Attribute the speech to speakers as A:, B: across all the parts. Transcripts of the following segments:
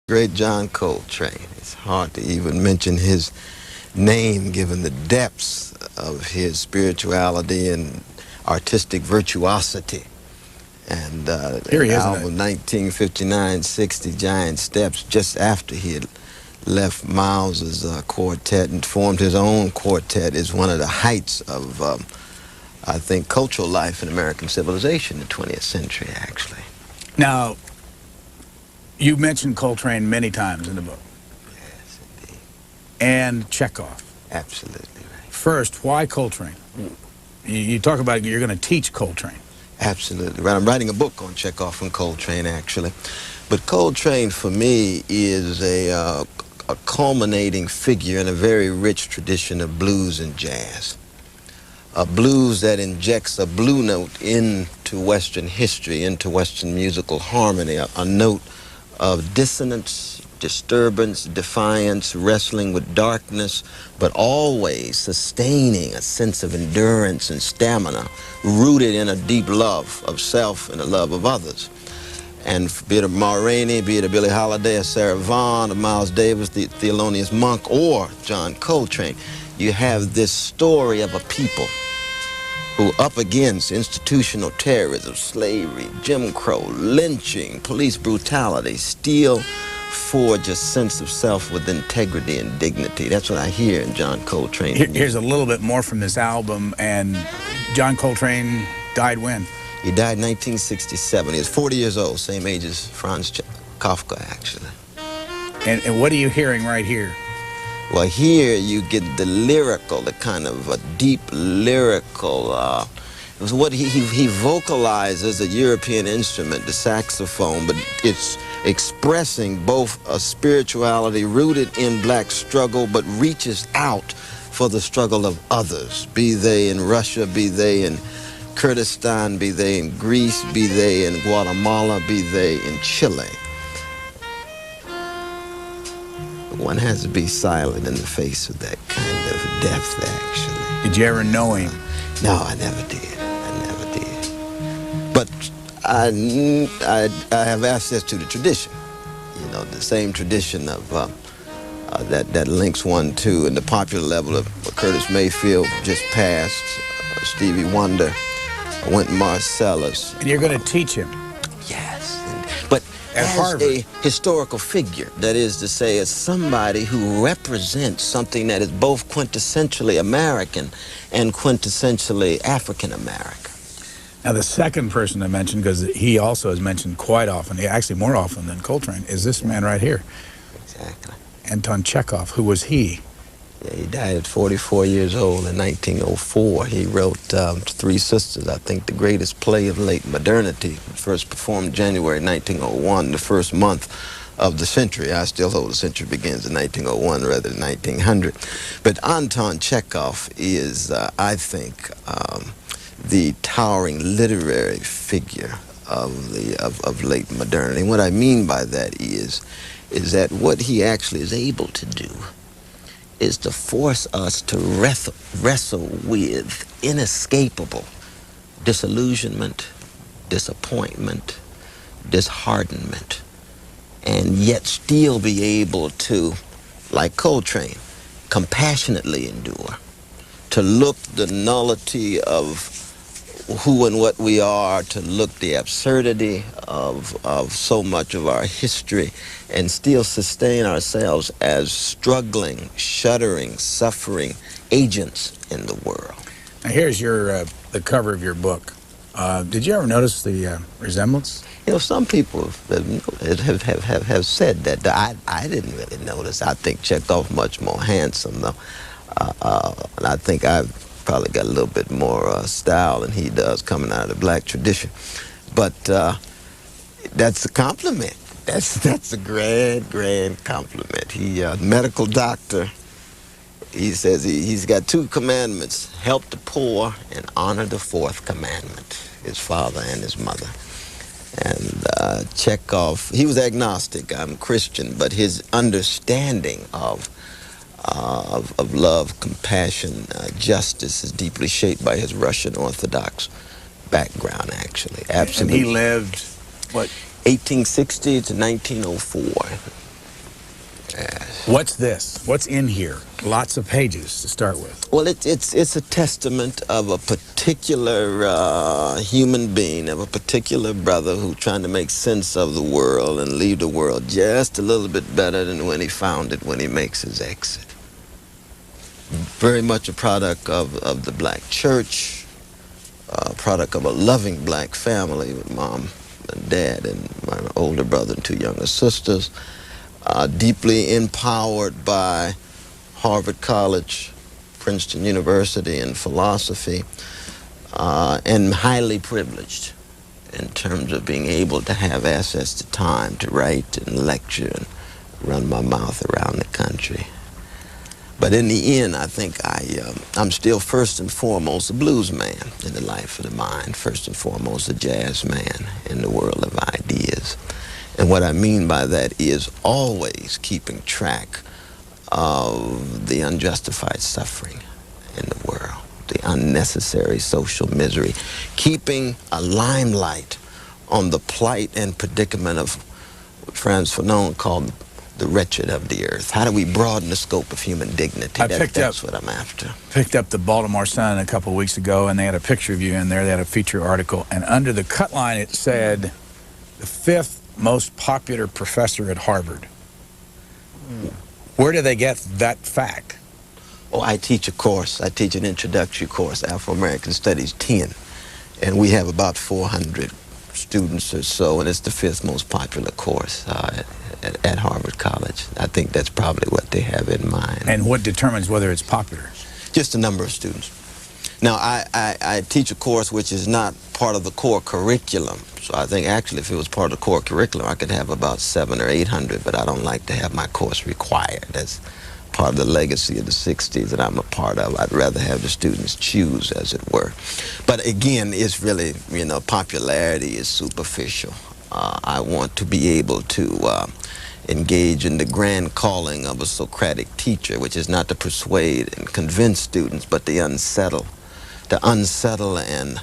A: Great John Coltrane. It's hard to even mention his name given the depths of his spirituality and artistic virtuosity. And
B: Here he is,
A: album 1959-60, Giant Steps, just after he had left Miles's quartet and formed his own quartet, is one of the heights of, I think, cultural life in American civilization in the 20th century, actually.
B: Now, you mentioned Coltrane many times in the book.
A: Yes, indeed.
B: And Chekhov.
A: Absolutely right.
B: First, why Coltrane? You talk about you're going to teach Coltrane.
A: Absolutely right. I'm writing a book on Chekhov and Coltrane, actually. But Coltrane, for me, is a culminating figure in a very rich tradition of blues and jazz. A blues that injects a blue note into Western history, into Western musical harmony, a note of dissonance, disturbance, defiance, wrestling with darkness, but always sustaining a sense of endurance and stamina, rooted in a deep love of self and a love of others. And be it a Ma Rainey, be it a Billie Holiday, a Sarah Vaughan, a Miles Davis, the Thelonious Monk, or John Coltrane, you have this story of a people who, up against institutional terrorism, slavery, Jim Crow, lynching, police brutality, still forge a sense of self with integrity and dignity. That's what I hear in John Coltrane.
B: Here's a little bit more from this album. And John Coltrane died when?
A: He died in 1967. He was 40 years old, same age as Franz Kafka, actually.
B: And what are you hearing right here?
A: Well, here you get the lyrical, the kind of a deep lyrical, it was what he vocalizes a European instrument, the saxophone, but it's expressing both a spirituality rooted in black struggle, but reaches out for the struggle of others, be they in Russia, be they in Kurdistan, be they in Greece, be they in Guatemala, be they in Chile. One has to be silent in the face of that kind of depth, actually.
B: Did you ever know him?
A: No, I never did. I never did. But I have access to the tradition. You know, the same tradition of that links one to, in the popular level of Curtis Mayfield just passed, Stevie Wonder, Wynton Marsalis.
B: And you're going to teach him?
A: Yes. But as a historical figure, that is to say, as somebody who represents something that is both quintessentially American and quintessentially African American.
B: Now, the second person I mentioned, because he also is mentioned quite often, actually more often than Coltrane, is this man right here.
A: Exactly.
B: Anton Chekhov. Who was he?
A: Yeah, he died at 44 years old in 1904. He wrote Three Sisters, I think the greatest play of late modernity, first performed January 1901, the first month of the century. I still hold the century begins in 1901 rather than 1900. But Anton Chekhov is, I think, the towering literary figure of late modernity. And what I mean by that is that what he actually is able to do is to force us to wrestle with inescapable disillusionment, disappointment, disheartenment, and yet still be able to, like Coltrane, compassionately endure, to look the nullity of who and what we are, to look the absurdity of so much of our history, and still sustain ourselves as struggling, shuddering, suffering agents in the world.
B: Now here's your the cover of your book. Did you ever notice the resemblance?
A: You know, some people have said that. I didn't really notice. I think Chekhov much more handsome, though. And I think I've probably got a little bit more style than he does, coming out of the black tradition. But that's a compliment. That's a grand compliment. He, medical doctor, he says he's got two commandments: help the poor and honor the fourth commandment, his father and his mother. And Chekhov, he was agnostic, I'm Christian, but his understanding of love, compassion, justice is deeply shaped by his Russian Orthodox background, actually. Absolutely.
B: And he lived, what?
A: 1860 to 1904.
B: What's this? What's in here? Lots of pages to start with.
A: Well, it's a testament of a particular human being, of a particular brother who's trying to make sense of the world and leave the world just a little bit better than when he found it, when he makes his exit. Very much a product of the black church, a product of a loving black family with mom and dad and my older brother and two younger sisters, deeply empowered by Harvard College, Princeton University in philosophy, and highly privileged in terms of being able to have access to time to write and lecture and run my mouth around the country. But in the end, I think I'm still first and foremost a blues man in the life of the mind, first and foremost a jazz man in the world of ideas. And what I mean by that is always keeping track of the unjustified suffering in the world, the unnecessary social misery, keeping a limelight on the plight and predicament of what Franz Fanon called the wretched of the earth. How do we broaden the scope of human dignity? That's what I'm after.
B: Picked up the Baltimore Sun a couple of weeks ago, and they had a picture of you in there. They had a feature article, and under the cut line it said, the 5th most popular professor at Harvard. Where do they get that fact?
A: Oh, I teach a course. I teach an introductory course, Afro-American Studies 10, and we have about 400 students or so, and it's the 5th most popular course at Harvard College. I think that's probably what they have in mind.
B: And what determines whether it's popular?
A: Just the number of students. Now, I teach a course which is not part of the core curriculum. So I think actually if it was part of the core curriculum, I could have about 700 or 800, but I don't like to have my course required. That's part of the legacy of the 60s that I'm a part of. I'd rather have the students choose, as it were. But again, it's really, you know, popularity is superficial. I want to be able to engage in the grand calling of a Socratic teacher, which is not to persuade and convince students, but to unsettle and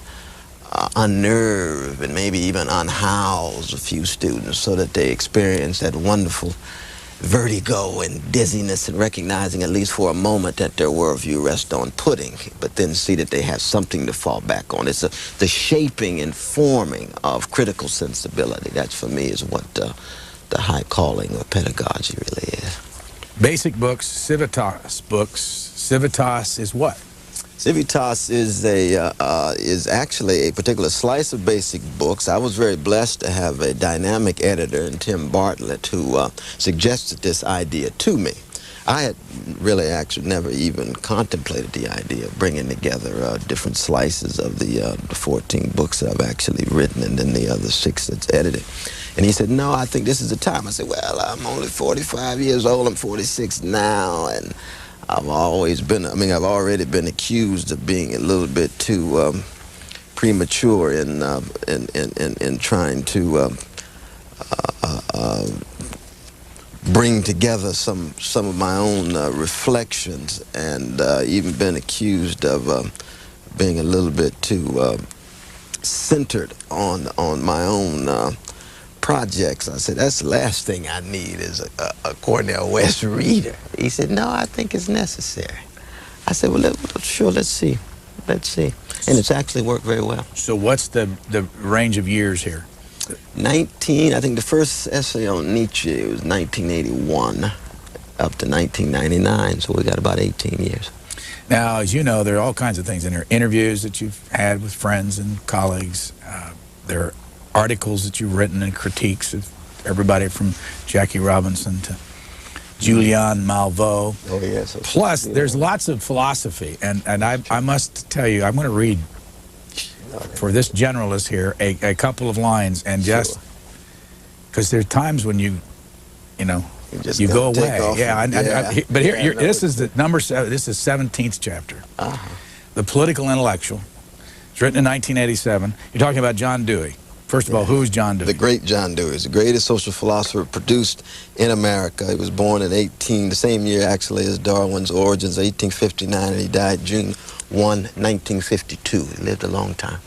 A: unnerve and maybe even unhouse a few students so that they experience that wonderful vertigo and dizziness and recognizing at least for a moment that their worldview rests on pudding, but then see that they have something to fall back on. It's the shaping and forming of critical sensibility. That for me is what the high calling of pedagogy really is.
B: Basic books, Civitas books. Civitas is what?
A: Civitas is actually a particular slice of basic books. I was very blessed to have a dynamic editor in Tim Bartlett who suggested this idea to me. I had really actually never even contemplated the idea of bringing together different slices of the 14 books that I've actually written and then the other 6 that's edited. And he said, no, I think this is the time. I said, well, I'm only 45 years old. I'm 46 now, and I've always been, I've already been accused of being a little bit too premature in trying to bring together some of my own reflections, and even been accused of being a little bit too centered on my own projects. I said, that's the last thing I need is a Cornel West reader. He said, no, I think it's necessary. I said, well, sure, let's see. Let's see. And it's actually worked very well.
B: So what's the range of years here?
A: I think the first essay on Nietzsche was 1981 up to 1999, so we got about 18 years.
B: Now, as you know, there are all kinds of things in there. Interviews that you've had with friends and colleagues. There are articles that you've written and critiques of everybody from Jackie Robinson to Julian Malveaux.
A: Oh, yes.
B: Plus, there's lots of philosophy, and I must tell you, I'm going to read for this generalist here a couple of lines, and just because there are times when you go away. Yeah, but here, this is the number 7. This is 17th chapter. The Political Intellectual. It's written in 1987. You're talking about John Dewey. First of all, who's John Dewey?
A: The great John Dewey. He's the greatest social philosopher produced in America. He was born in the same year actually as Darwin's Origins, 1859, and he died June 1, 1952. He lived a long time.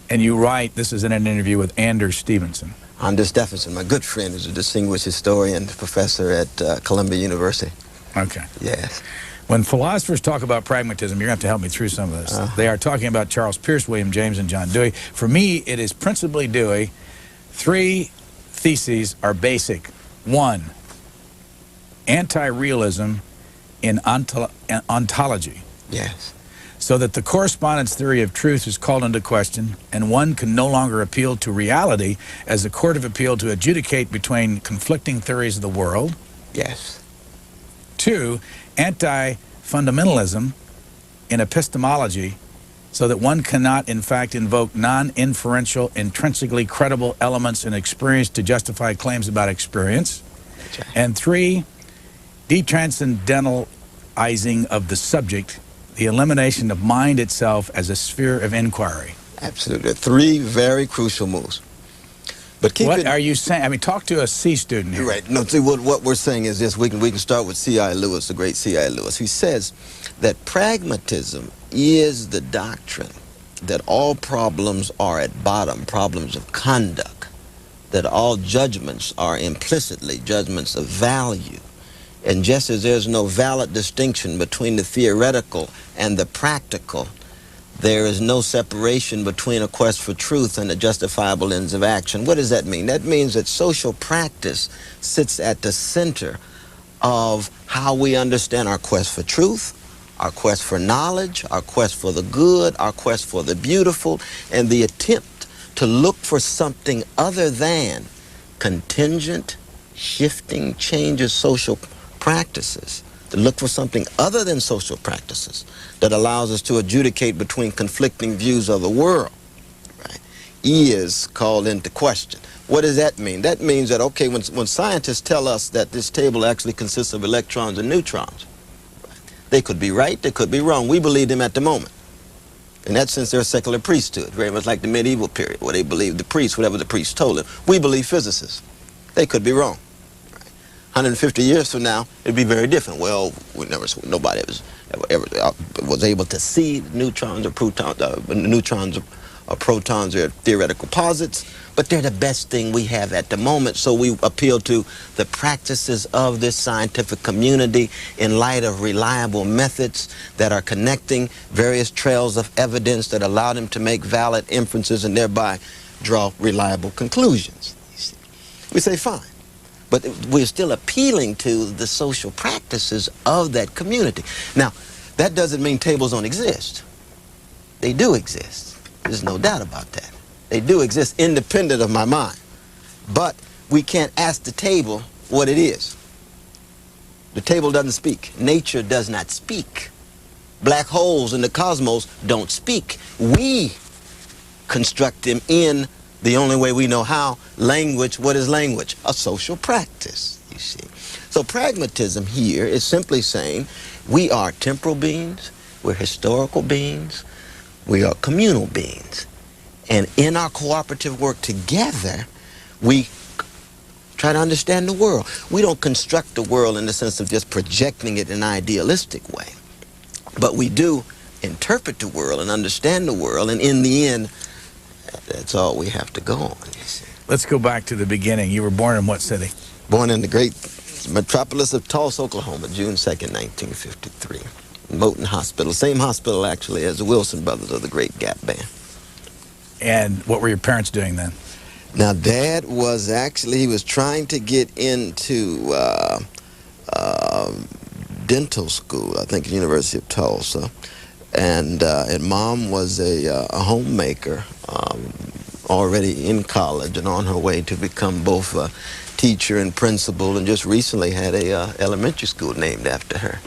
B: And you write, this is in an interview with Anders Stevenson.
A: Anders Stephenson, my good friend, is a distinguished historian, professor at Columbia University.
B: Okay.
A: Yes.
B: When philosophers talk about pragmatism, you're going to have to help me through some of this. They are talking about Charles Peirce, William James, and John Dewey. For me, it is principally Dewey. 3 theses are basic. 1, anti-realism in ontology.
A: Yes.
B: So that the correspondence theory of truth is called into question, and one can no longer appeal to reality as a court of appeal to adjudicate between conflicting theories of the world.
A: Yes.
B: 2, anti-fundamentalism in epistemology, so that one cannot, in fact, invoke non-inferential, intrinsically credible elements in experience to justify claims about experience. Right. And 3, detranscendentalizing of the subject, the elimination of mind itself as a sphere of inquiry.
A: Absolutely. 3 very crucial moves. But
B: what are you saying? I mean, talk to a C student here.
A: Right. No, see, what we're saying is this. We can start with C.I. Lewis, the great C.I. Lewis. He says that pragmatism is the doctrine that all problems are at bottom problems of conduct, that all judgments are implicitly judgments of value. And just as there's no valid distinction between the theoretical and the practical, there is no separation between a quest for truth and the justifiable ends of action. What does that mean? That means that social practice sits at the center of how we understand our quest for truth, our quest for knowledge, our quest for the good, our quest for the beautiful, and the attempt to look for something other than contingent, shifting, changes social practices, to look for something other than social practices that allows us to adjudicate between conflicting views of the world, right, is called into question. What does that mean? That means that, okay, when scientists tell us that this table actually consists of electrons and neutrons, right, they could be right, they could be wrong. We believe them at the moment. In that sense, they're a secular priesthood, very much like the medieval period, where they believed the priest, whatever the priest told them. We believe physicists. They could be wrong. 150 years from now, it'd be very different. Well, nobody ever was able to see neutrons or protons. Neutrons or protons are theoretical posits, but they're the best thing we have at the moment. So we appeal to the practices of this scientific community in light of reliable methods that are connecting various trails of evidence that allow them to make valid inferences and thereby draw reliable conclusions. We say, fine. But we're still appealing to the social practices of that community. Now, that doesn't mean tables don't exist. They do exist. There's no doubt about that. They do exist independent of my mind. But we can't ask the table what it is. The table doesn't speak. Nature does not speak. Black holes in the cosmos don't speak. We construct them in the only way we know how. Language. What is language? A social practice, you see. So pragmatism here is simply saying we are temporal beings, we're historical beings, we are communal beings. And in our cooperative work together, we try to understand the world. We don't construct the world in the sense of just projecting it in an idealistic way. But we do interpret the world and understand the world, and in the end, that's all we have to go on, you see.
B: Let's go back to the beginning. You were born in what city?
A: Born in the great metropolis of Tulsa, Oklahoma, June 2nd, 1953. Moton Hospital, same hospital actually as the Wilson brothers of the great Gap Band.
B: And what were your parents doing then?
A: Now, Dad was actually, he was trying to get into dental school, I think, at the University of Tulsa. And Mom was a homemaker, already in college and on her way to become both a teacher and principal, and just recently had a elementary school named after her.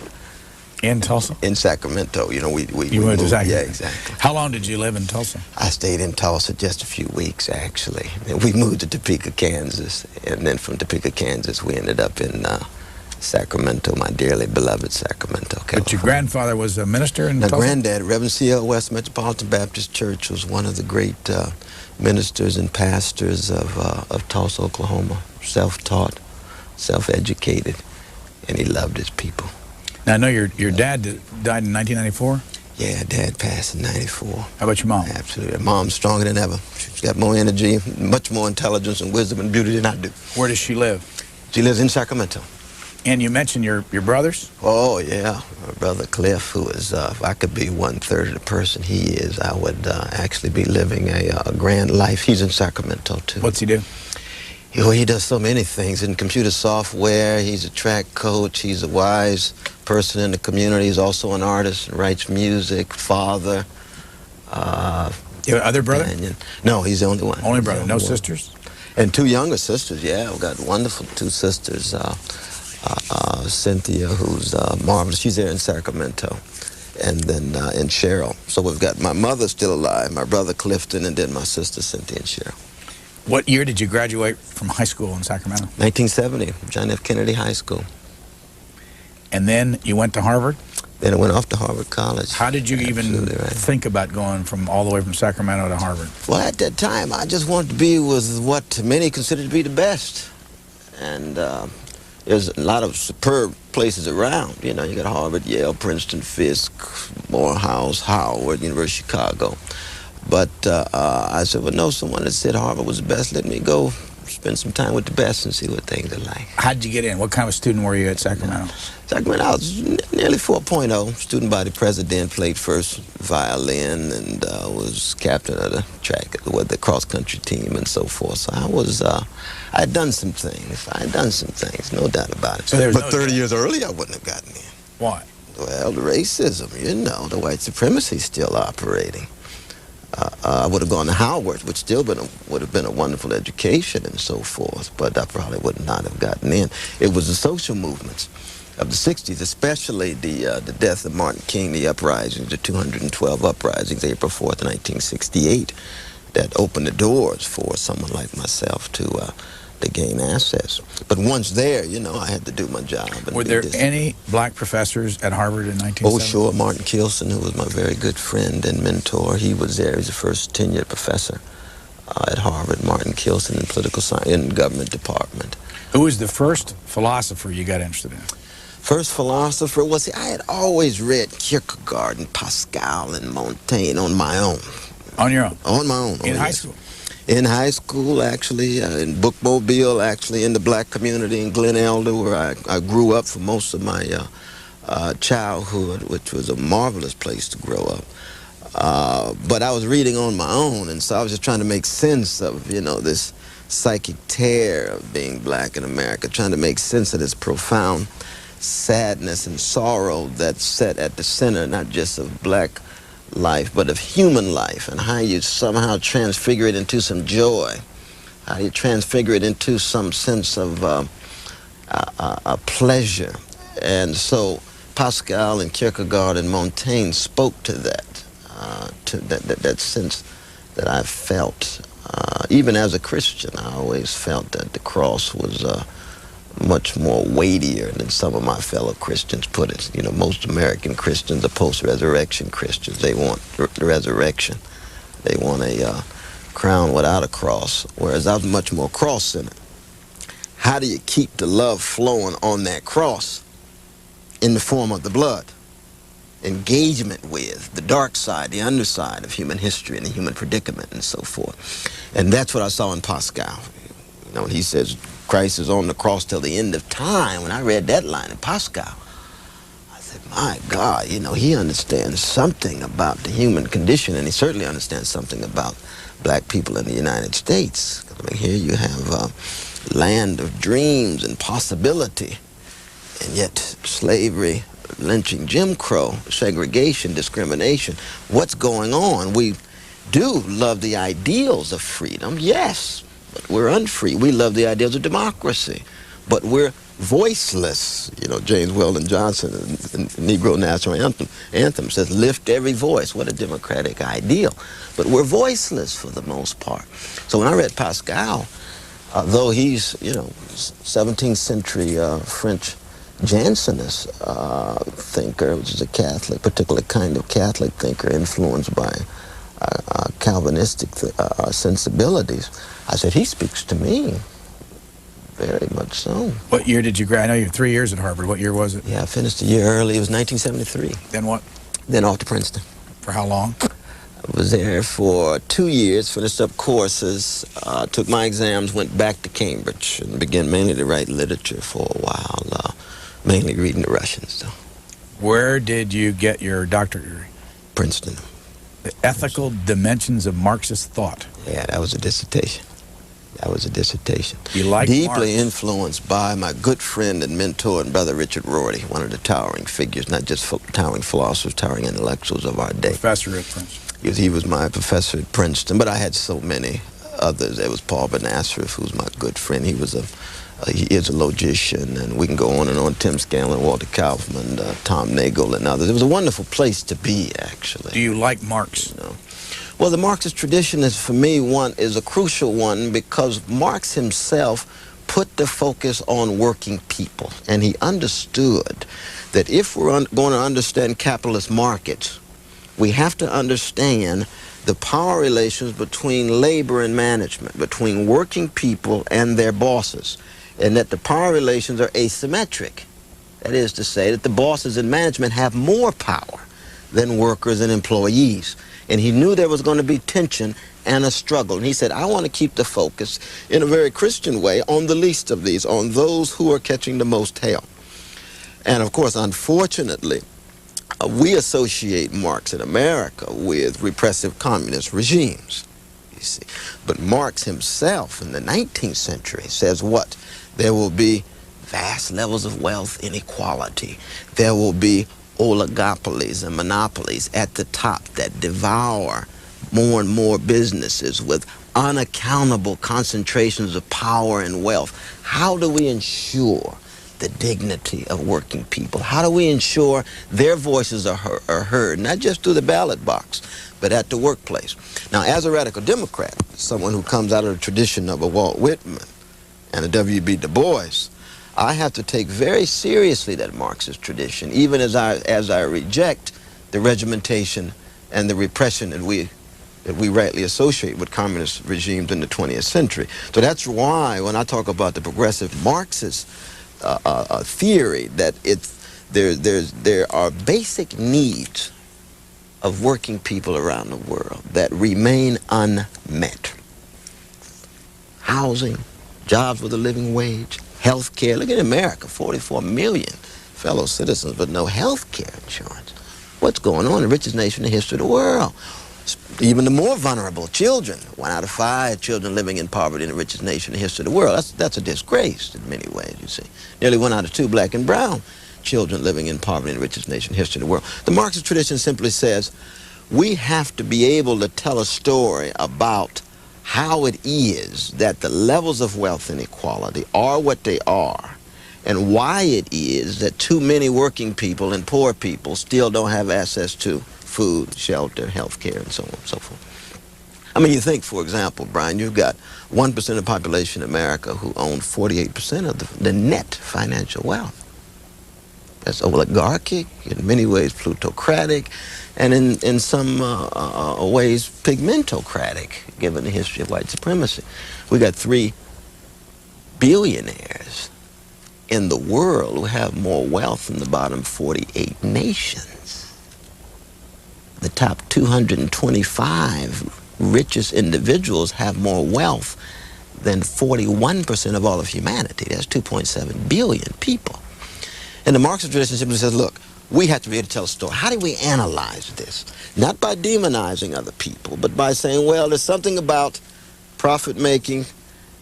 B: In Tulsa?
A: In Sacramento. You know, we
B: You moved to Sacramento?
A: Yeah, exactly.
B: How long did you live in Tulsa?
A: I stayed in Tulsa just a few weeks, actually. And we moved to Topeka, Kansas, and then from Topeka, Kansas, we ended up in Sacramento, my dearly beloved Sacramento, California.
B: But your grandfather was a minister in Tulsa?
A: My granddad, Reverend C.L. West Metropolitan Baptist Church, was one of the great ministers and pastors of Tulsa, Oklahoma. Self-taught, self-educated, and he loved his people.
B: Now, I know your dad died in 1994?
A: Yeah, Dad passed in '94.
B: How about your mom?
A: Absolutely. Mom's stronger than ever. She's got more energy, much more intelligence and wisdom and beauty than I do.
B: Where does she live?
A: She lives in Sacramento.
B: And you mentioned your brothers?
A: Oh, yeah. My brother Cliff, who is, if I could be 1/3 of the person he is, I would actually be living a grand life. He's in Sacramento, too.
B: What's he do?
A: He does so many things in computer software. He's a track coach. He's a wise person in the community. He's also an artist and writes music, father.
B: You have other brother?
A: Companion. No, he's the only one.
B: Only brother,
A: He's
B: no
A: the only one.
B: sisters?
A: And 2 younger sisters, yeah. We've got wonderful 2 sisters. Cynthia, who's marvelous. She's there in Sacramento. And then and Cheryl. So we've got my mother still alive, my brother Clifton, and then my sister Cynthia and Cheryl.
B: What year did you graduate from high school in Sacramento?
A: 1970, John F. Kennedy High School.
B: And then you went to Harvard?
A: Then I went off to Harvard College.
B: How did you even think about going from all the way from Sacramento to Harvard?
A: Well, at that time, I just wanted to be with what many considered to be the best. And there's a lot of superb places around. You know, you got Harvard, Yale, Princeton, Fisk, Morehouse, Howard, University of Chicago. But I said, well, no, someone that said Harvard was the best. Let me go spend some time with the best and see what things are like.
B: How did you get in? What kind of student were you at Sacramento?
A: Sacramento, I was nearly 4.0. Student body president, played first violin, and was captain of the track, with the cross-country team and so forth. So I had done some things. No doubt about it.
B: So there was
A: but
B: no
A: 30 years earlier, I wouldn't have gotten in.
B: Why?
A: Well, the racism, the white supremacy still operating. I would have gone to Howard, which still would have been a wonderful education and so forth, but I probably would not have gotten in. It was the social movements of the 60s, especially the death of Martin King, the uprisings, the 212 uprisings, April 4th, 1968, that opened the doors for someone like myself to gain access. But once there, I had to do my job. And
B: were there any black professors at Harvard in 1970?
A: Oh, sure. Martin Kilson, who was my very good friend and mentor, he was there. He was the first tenured professor at Harvard, Martin Kilson, in political science, in government department.
B: Who was the first philosopher you got interested in?
A: First philosopher was, I had always read Kierkegaard and Pascal and Montaigne on my own.
B: On your own?
A: On my own.
B: In high school?
A: In high school, actually, in Bookmobile, actually, in the black community in Glen Elder, where I grew up for most of my childhood, which was a marvelous place to grow up. But I was reading on my own, and so I was just trying to make sense of, this psychic tear of being black in America, trying to make sense of this profound sadness and sorrow that's set at the center, not just of black life, but of human life, and how you somehow transfigure it into some joy, how you transfigure it into some sense of pleasure. And so Pascal and Kierkegaard and Montaigne spoke to that sense that I felt. Even as a Christian, I always felt that the cross was much more weightier than some of my fellow Christians put it. Most American Christians are post-resurrection Christians. They want the resurrection. They want a crown without a cross, whereas I was much more cross-centered. How do you keep the love flowing on that cross in the form of the blood? Engagement with the dark side, the underside of human history and the human predicament and so forth. And that's what I saw in Pascal. He says, Christ is on the cross till the end of time. When I read that line in Pascal, I said, my God, he understands something about the human condition, and he certainly understands something about black people in the United States. Here you have a land of dreams and possibility, and yet slavery, lynching, Jim Crow, segregation, discrimination. What's going on? We do love the ideals of freedom, yes, but we're unfree. We love the ideals of democracy, but we're voiceless. James Weldon Johnson, the Negro National Anthem says, lift every voice. What a democratic ideal. But we're voiceless for the most part. So when I read Pascal, though he's, 17th century French Jansenist thinker, which is a Catholic, particular kind of Catholic thinker influenced by Calvinistic sensibilities, I said, he speaks to me. Very much so.
B: What year did you graduate? I know you have 3 years at Harvard. What year was it?
A: Yeah, I finished a year early. It was 1973.
B: Then what?
A: Then off to Princeton.
B: For how long?
A: I was there for 2 years, finished up courses, took my exams, went back to Cambridge, and began mainly to write literature for a while, mainly reading the Russians, though.
B: Where did you get your doctorate degree?
A: Princeton.
B: The Ethical Dimensions of Marxist Thought.
A: Yeah, that was a dissertation. That was a dissertation.
B: You like
A: Deeply
B: Marx?
A: influenced by my good friend and mentor and brother Richard Rorty, one of the towering figures, not just towering philosophers, towering intellectuals of our day.
B: Professor at Princeton.
A: He was my professor at Princeton, but I had so many others. There was Paul Benasserif, who's my good friend. He is a logician, and we can go on and on. Tim Scanlon, Walter Kaufman, Tom Nagel, and others. It was a wonderful place to be, actually.
B: Do you like Marx?
A: You know? Well, the Marxist tradition is, for me, is a crucial one because Marx himself put the focus on working people, and he understood that if we're going to understand capitalist markets, we have to understand the power relations between labor and management, between working people and their bosses, and that the power relations are asymmetric. That is to say that the bosses in management have more power than workers and employees. And he knew there was going to be tension and a struggle. And he said, I want to keep the focus in a very Christian way on the least of these, on those who are catching the most hell. And of course, unfortunately, we associate Marx in America with repressive communist regimes, you see. But Marx himself in the 19th century says what? There will be vast levels of wealth inequality. There will be oligopolies and monopolies at the top that devour more and more businesses with unaccountable concentrations of power and wealth. How do we ensure the dignity of working people? How do we ensure their voices are heard, not just through the ballot box, but at the workplace? Now, as a radical Democrat, someone who comes out of the tradition of a Walt Whitman and a W.B. Du Bois, I have to take very seriously that Marxist tradition, even as I reject the regimentation and the repression that we rightly associate with communist regimes in the 20th century. So that's why when I talk about the progressive Marxist theory, that there are basic needs of working people around the world that remain unmet. Housing, jobs with a living wage, health care. Look at America, 44 million fellow citizens, but no health care insurance. What's going on? The richest nation in the history of the world. Even the more vulnerable, children. 1 out of 5 children living in poverty in the richest nation in the history of the world. That's a disgrace in many ways, you see. Nearly 1 out of 2 black and brown children living in poverty in the richest nation in the history of the world. The Marxist tradition simply says we have to be able to tell a story about how it is that the levels of wealth inequality are what they are, and why it is that too many working people and poor people still don't have access to food, shelter, health care, and so on and so forth. I mean, you think, for example, Brian, you've got 1% of the population in America who own 48% of the net financial wealth. That's oligarchic, in many ways plutocratic, and in some ways pigmentocratic, given the history of white supremacy. We got 3 billionaires in the world who have more wealth than the bottom 48 nations. The top 225 richest individuals have more wealth than 41% of all of humanity. That's 2.7 billion people. And the Marxist tradition simply says, look, we have to be able to tell a story. How do we analyze this? Not by demonizing other people, but by saying, well, there's something about profit-making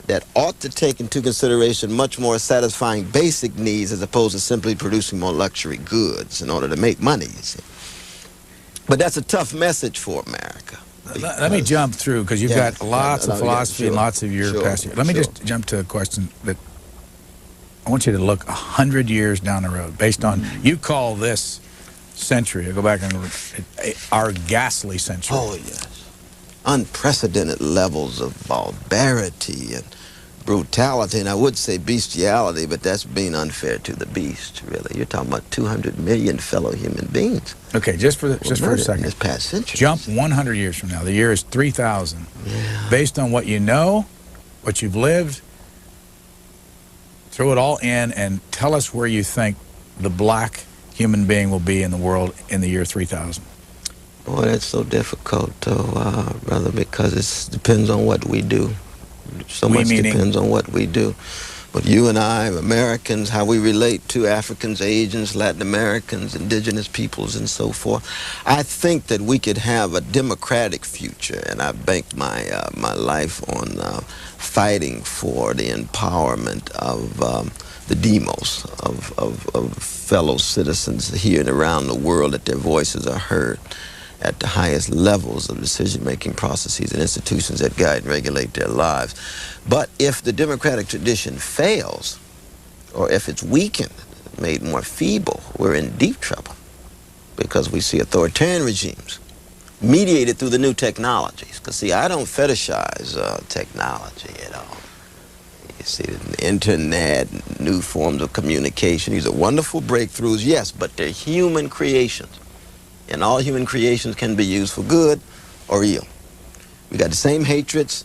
A: that ought to take into consideration much more satisfying basic needs as opposed to simply producing more luxury goods in order to make money, you see. But that's a tough message for America.
B: Let me jump through, because you've got lots of philosophy and lots of your past. Let me just jump to a question that I want you to look 100 years down the road, based on, you call this century, I go back and our ghastly century.
A: Oh, yes. Unprecedented levels of barbarity and brutality, and I would say bestiality, but that's being unfair to the beast, really. You're talking about 200 million fellow human beings.
B: Okay, just for a second.
A: This past century.
B: Jump 100 years from now. The year is 3000.
A: Yeah.
B: Based on what you know, what you've lived, throw it all in and tell us where you think the black human being will be in the world in the year 3000.
A: Oh, that's so difficult, brother, because it depends on what we do. So much depends on what we do. But you and I, Americans, how we relate to Africans, Asians, Latin Americans, indigenous peoples, and so forth, I think that we could have a democratic future, and I banked my my life on fighting for the empowerment of the demos, of fellow citizens here and around the world, that their voices are heard at the highest levels of decision-making processes and institutions that guide and regulate their lives. But if the democratic tradition fails, or if it's weakened, made more feeble, we're in deep trouble, because we see authoritarian regimes mediated through the new technologies. Because, see, I don't fetishize technology at all. You see, the internet, new forms of communication, these are wonderful breakthroughs, yes, but they're human creations. And all human creations can be used for good or ill. We got the same hatreds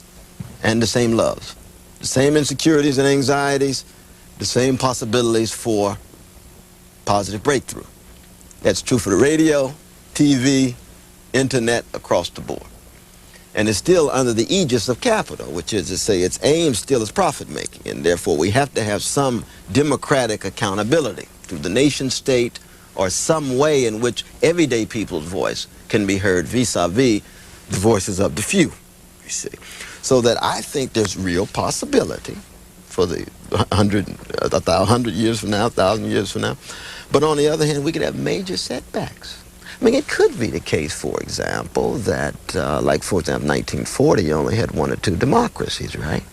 A: and the same loves, the same insecurities and anxieties, the same possibilities for positive breakthrough. That's true for the radio, TV, internet, across the board. And it's still under the aegis of capital, which is to say its aim still is profit-making, and therefore we have to have some democratic accountability through the nation state, or some way in which everyday people's voice can be heard vis-a-vis the voices of the few, you see. So that I think there's real possibility for the 100 years from now, 1,000 years from now. But on the other hand, we could have major setbacks. I mean, it could be the case, for example, that, like, for example, 1940, you only had 1 or 2 democracies, right?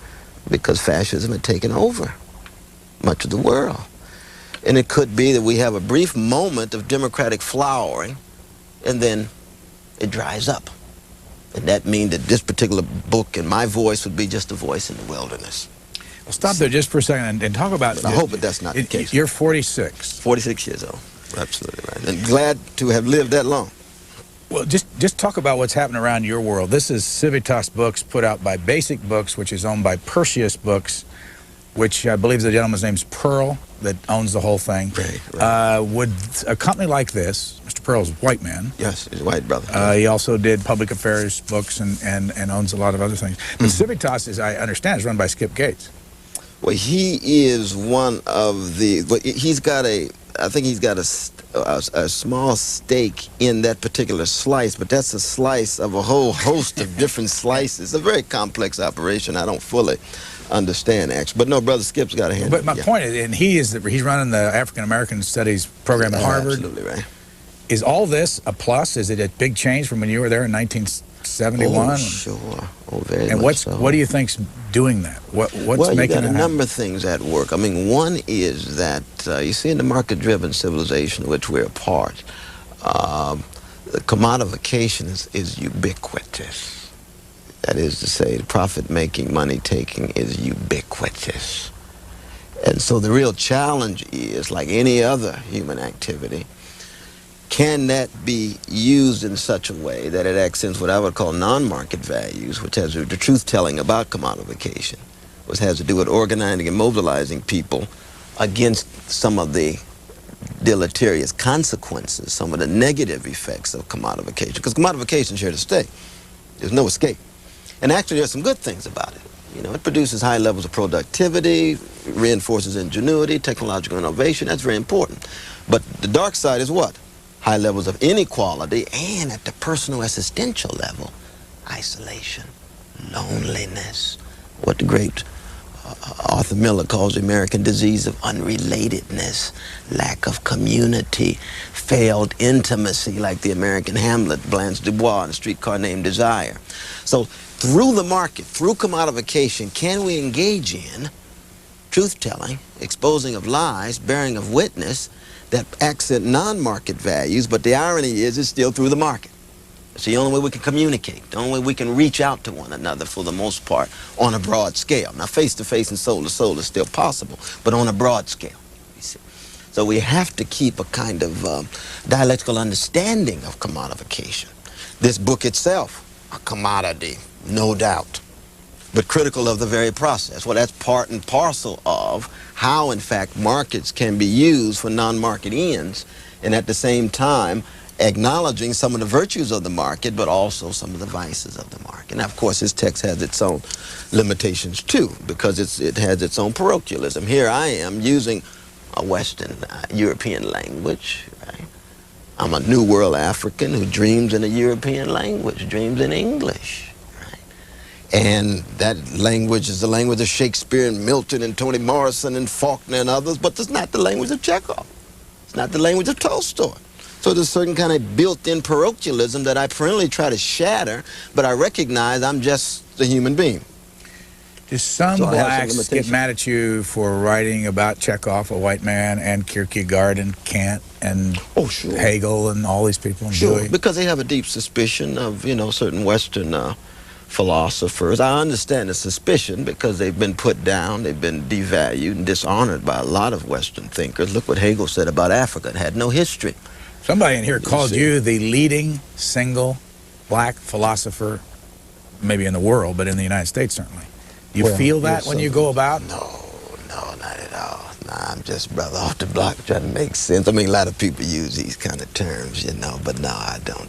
A: Because fascism had taken over much of the world. And it could be that we have a brief moment of democratic flowering, and then it dries up. And that means that this particular book and my voice would be just a voice in the wilderness.
B: Well, stop there just for a second and talk about...
A: I hope that that's not the case.
B: You're 46.
A: 46 years old. Absolutely right. And glad to have lived that long.
B: Well, just talk about what's happening around your world. This is Civitas Books, put out by Basic Books, which is owned by Perseus Books, which I believe the gentleman's name's Pearl, that owns the whole thing.
A: Right.
B: Would a company like this, Mr. Pearl's a white man.
A: Yes, he's a white brother.
B: He also did public affairs books and owns a lot of other things. But Civitas, as I understand, is run by Skip Gates.
A: Well, he is one of the... Well, he's got a... I think he's got a small stake in that particular slice, but that's a slice of a whole host of different slices. It's a very complex operation. I don't fully understand, actually. But no, Brother Skip's got a hand.
B: But my point is, and he's running the African American Studies program at Harvard.
A: Absolutely right.
B: Is all this a plus? Is it a big change from when you were there in 1971?
A: Oh, sure. Oh, very
B: and
A: much so.
B: What do you think's doing that? What's
A: well,
B: making
A: you got
B: it
A: a number of things at work. I mean, one is that you see in the market-driven civilization of which we're a part, the commodification is ubiquitous. That is to say, the profit-making, money-taking is ubiquitous. And so the real challenge is, like any other human activity, can that be used in such a way that it accents what I would call non-market values, which has the truth-telling about commodification, which has to do with organizing and mobilizing people against some of the deleterious consequences, some of the negative effects of commodification. Because commodification is here to stay. There's no escape. And actually, there's some good things about it. You know, it produces high levels of productivity, reinforces ingenuity, technological innovation. That's very important. But the dark side is what? High levels of inequality, and at the personal existential level, isolation, loneliness, what the great Arthur Miller calls the American disease of unrelatedness, lack of community, failed intimacy, like the American Hamlet, Blanche Dubois, in A Streetcar Named Desire. So through the market, through commodification, can we engage in truth-telling, exposing of lies, bearing of witness, that accent non-market values, but the irony is it's still through the market. It's the only way we can communicate, the only way we can reach out to one another for the most part on a broad scale. Now, face-to-face and soul-to-soul is still possible, but on a broad scale, you see. So we have to keep a kind of dialectical understanding of commodification. This book itself, a commodity, no doubt, but critical of the very process. Well, that's part and parcel of how, in fact, markets can be used for non-market ends, and at the same time, acknowledging some of the virtues of the market, but also some of the vices of the market. Now, of course, his text has its own limitations too, because it has its own parochialism. Here I am using a Western European language, right? I'm a New World African who dreams in a European language, dreams in English, right? And that language is the language of Shakespeare and Milton and Toni Morrison and Faulkner and others, but it's not the language of Chekhov. It's not the language of Tolstoy. So there's a certain kind of built-in parochialism that I perennially try to shatter, but I recognize I'm just a human being.
B: Do some blacks get mad at you for writing about Chekhov, a white man, and Kierkegaard and Kant and Hegel and all these people?
A: Sure, because they have a deep suspicion of, certain Western philosophers. I understand the suspicion because they've been put down, they've been devalued and dishonored by a lot of Western thinkers. Look what Hegel said about Africa. It had no history.
B: Somebody in here called you the leading single black philosopher, maybe in the world, but in the United States certainly. Do you feel that when you go about?
A: No, not at all. Nah, I'm just brother off the block trying to make sense. I mean, a lot of people use these kind of terms, but no, I don't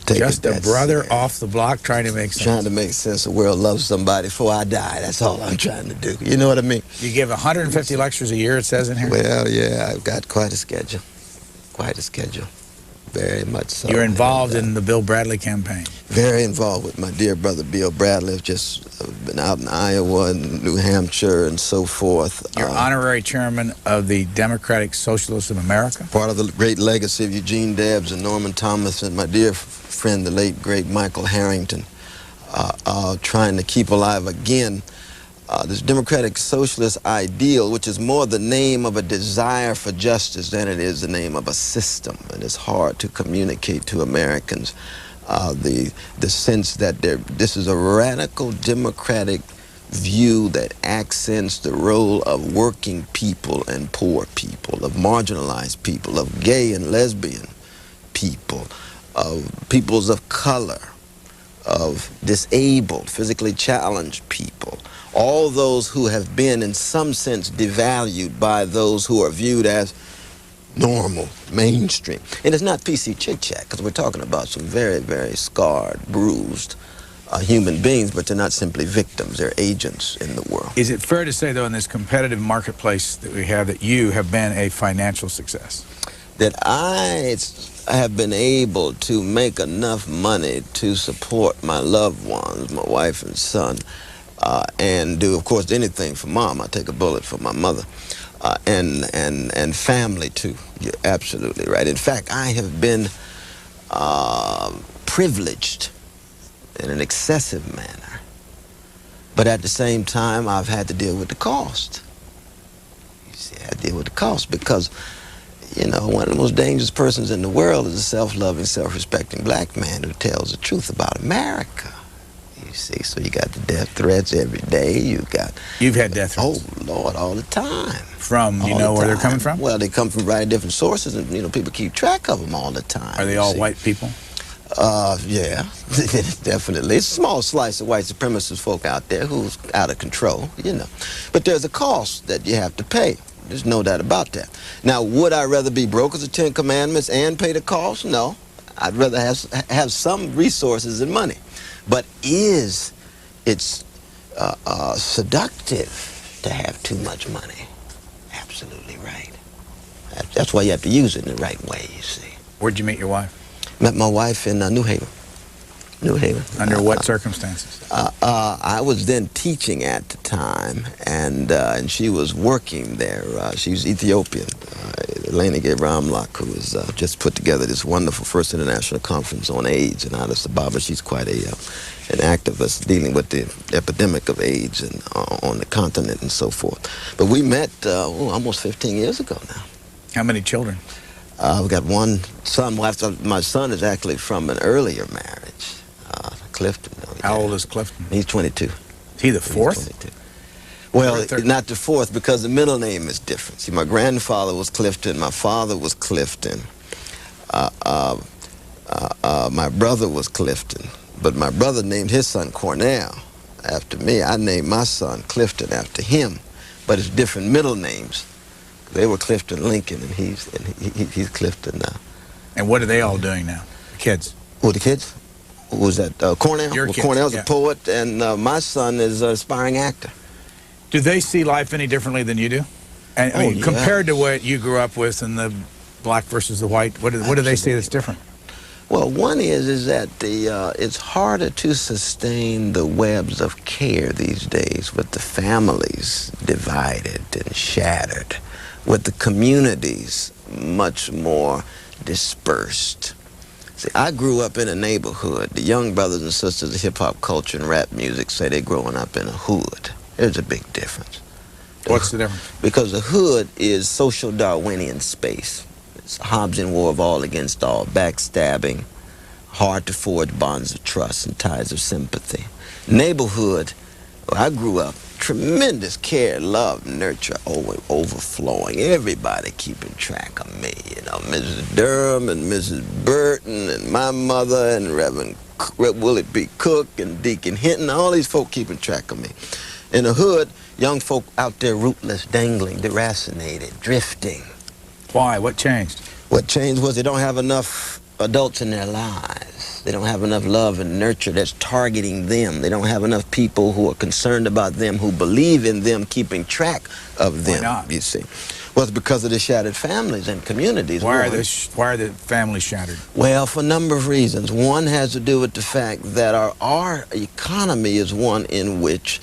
A: take
B: just
A: it
B: a
A: that
B: brother
A: serious.
B: Off the block trying to make sense.
A: Trying to make sense. The world loves somebody before I die. That's all I'm trying to do. You know what I mean?
B: You give 150 lectures a year, it says in here?
A: Well, yeah, I've got quite a schedule. Quite a schedule. Very much so.
B: You're involved in the Bill Bradley campaign?
A: Very involved with my dear brother Bill Bradley. I've just been out in Iowa and New Hampshire and so forth.
B: You're honorary chairman of the Democratic Socialists of America?
A: Part of the great legacy of Eugene Debs and Norman Thomas and my dear friend, the late, great Michael Harrington, trying to keep alive again this democratic socialist ideal, which is more the name of a desire for justice than it is the name of a system. And it's hard to communicate to Americans the sense that this is a radical democratic view that accents the role of working people and poor people, of marginalized people, of gay and lesbian people, of peoples of color, of disabled, physically challenged people. All those who have been, in some sense, devalued by those who are viewed as normal, mainstream. And it's not PC chit-chat, because we're talking about some very, very scarred, bruised human beings, but they're not simply victims. They're agents in the world.
B: Is it fair to say, though, in this competitive marketplace that we have, that you have been a financial success?
A: That I have been able to make enough money to support my loved ones, my wife and son, and do, of course, anything for mom. I take a bullet for my mother, and family too. You're absolutely right. In fact, I have been privileged in an excessive manner, but at the same time, I've had to deal with the cost. You see, I had to deal with the cost because, one of the most dangerous persons in the world is a self-loving, self-respecting black man who tells the truth about America. You see, so you got the death threats every day. You've had
B: death threats?
A: Oh, Lord, all the time.
B: From, you know where they're coming from?
A: Well, they come from very different sources, and, people keep track of them all the time.
B: Are they all white people?
A: Yeah, definitely. It's a small slice of white supremacist folk out there who's out of control, But there's a cost that you have to pay. There's no doubt about that. Now, would I rather be broke as the Ten Commandments and pay the cost? No. I'd rather have some resources and money. But is it seductive to have too much money? Absolutely right. That's why you have to use it in the right way, you see.
B: Where'd you meet your wife?
A: Met my wife in New Haven. New Haven.
B: Under what circumstances?
A: I was then teaching at the time, and she was working there. She was Ethiopian. Elena Ramlock, who has just put together this wonderful first international conference on AIDS in Addis Ababa. She's quite an activist dealing with the epidemic of AIDS and, on the continent and so forth. But we met almost 15 years ago now.
B: How many children?
A: We've got one son. My son is actually from an earlier marriage, Clifton.
B: How old is Clifton?
A: He's 22.
B: Is he the fourth?
A: He's 22. Well, not the fourth, because the middle name is different. See, my grandfather was Clifton. My father was Clifton. My brother was Clifton. But my brother named his son Cornel after me. I named my son Clifton after him. But it's different middle names. They were Clifton Lincoln, and he's Clifton
B: And what are they all doing now? The kids?
A: Well, the kids? Who was that? Cornel?
B: Your
A: Well,
B: kids,
A: Cornel's
B: yeah.
A: a poet, and my son is an aspiring actor.
B: Do they see life any differently than you do? And I mean,
A: yes.
B: compared to what you grew up with and the black versus the white, what do they see that's different?
A: Well, one is that it's harder to sustain the webs of care these days with the families divided and shattered, with the communities much more dispersed. See, I grew up in a neighborhood. The young brothers and sisters of hip-hop culture and rap music say they're growing up in a hood. There's a big difference.
B: What's the difference?
A: Because the hood is social Darwinian space. It's a Hobbesian war of all against all, backstabbing, hard to forge bonds of trust and ties of sympathy. Neighborhood, where I grew up, tremendous care, love, nurture, overflowing. Everybody keeping track of me, you know, Mrs. Durham and Mrs. Burton and my mother and Reverend Willie B. Cook and Deacon Hinton, all these folk keeping track of me. In the hood, young folk out there rootless, dangling, deracinated, drifting.
B: Why? What changed?
A: What changed was they don't have enough adults in their lives. They don't have enough love and nurture that's targeting them. They don't have enough people who are concerned about them, who believe in them, keeping track of them.
B: Why not?
A: You see. Well, it's because of the shattered families and communities.
B: Why are the families shattered?
A: Well, for a number of reasons. One has to do with the fact that our economy is one in which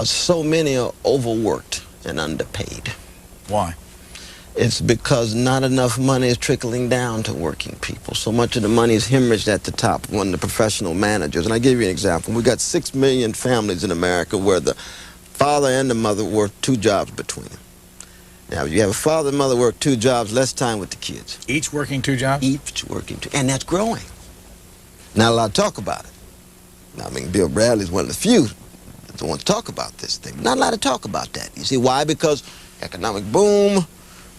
A: so many are overworked and underpaid.
B: Why?
A: It's because not enough money is trickling down to working people. So much of the money is hemorrhaged at the top, one of the professional managers. And I give you an example. We got 6 million families in America where the father and the mother work 2 jobs between them. Now, if you have a father and mother work 2 jobs, less time with the kids.
B: Each working 2 jobs?
A: Each working 2, and that's growing. Not a lot of talk about it. Now, I mean, Bill Bradley's one of the few that want to talk about this thing. Not a lot of talk about that. You see why? Because economic boom,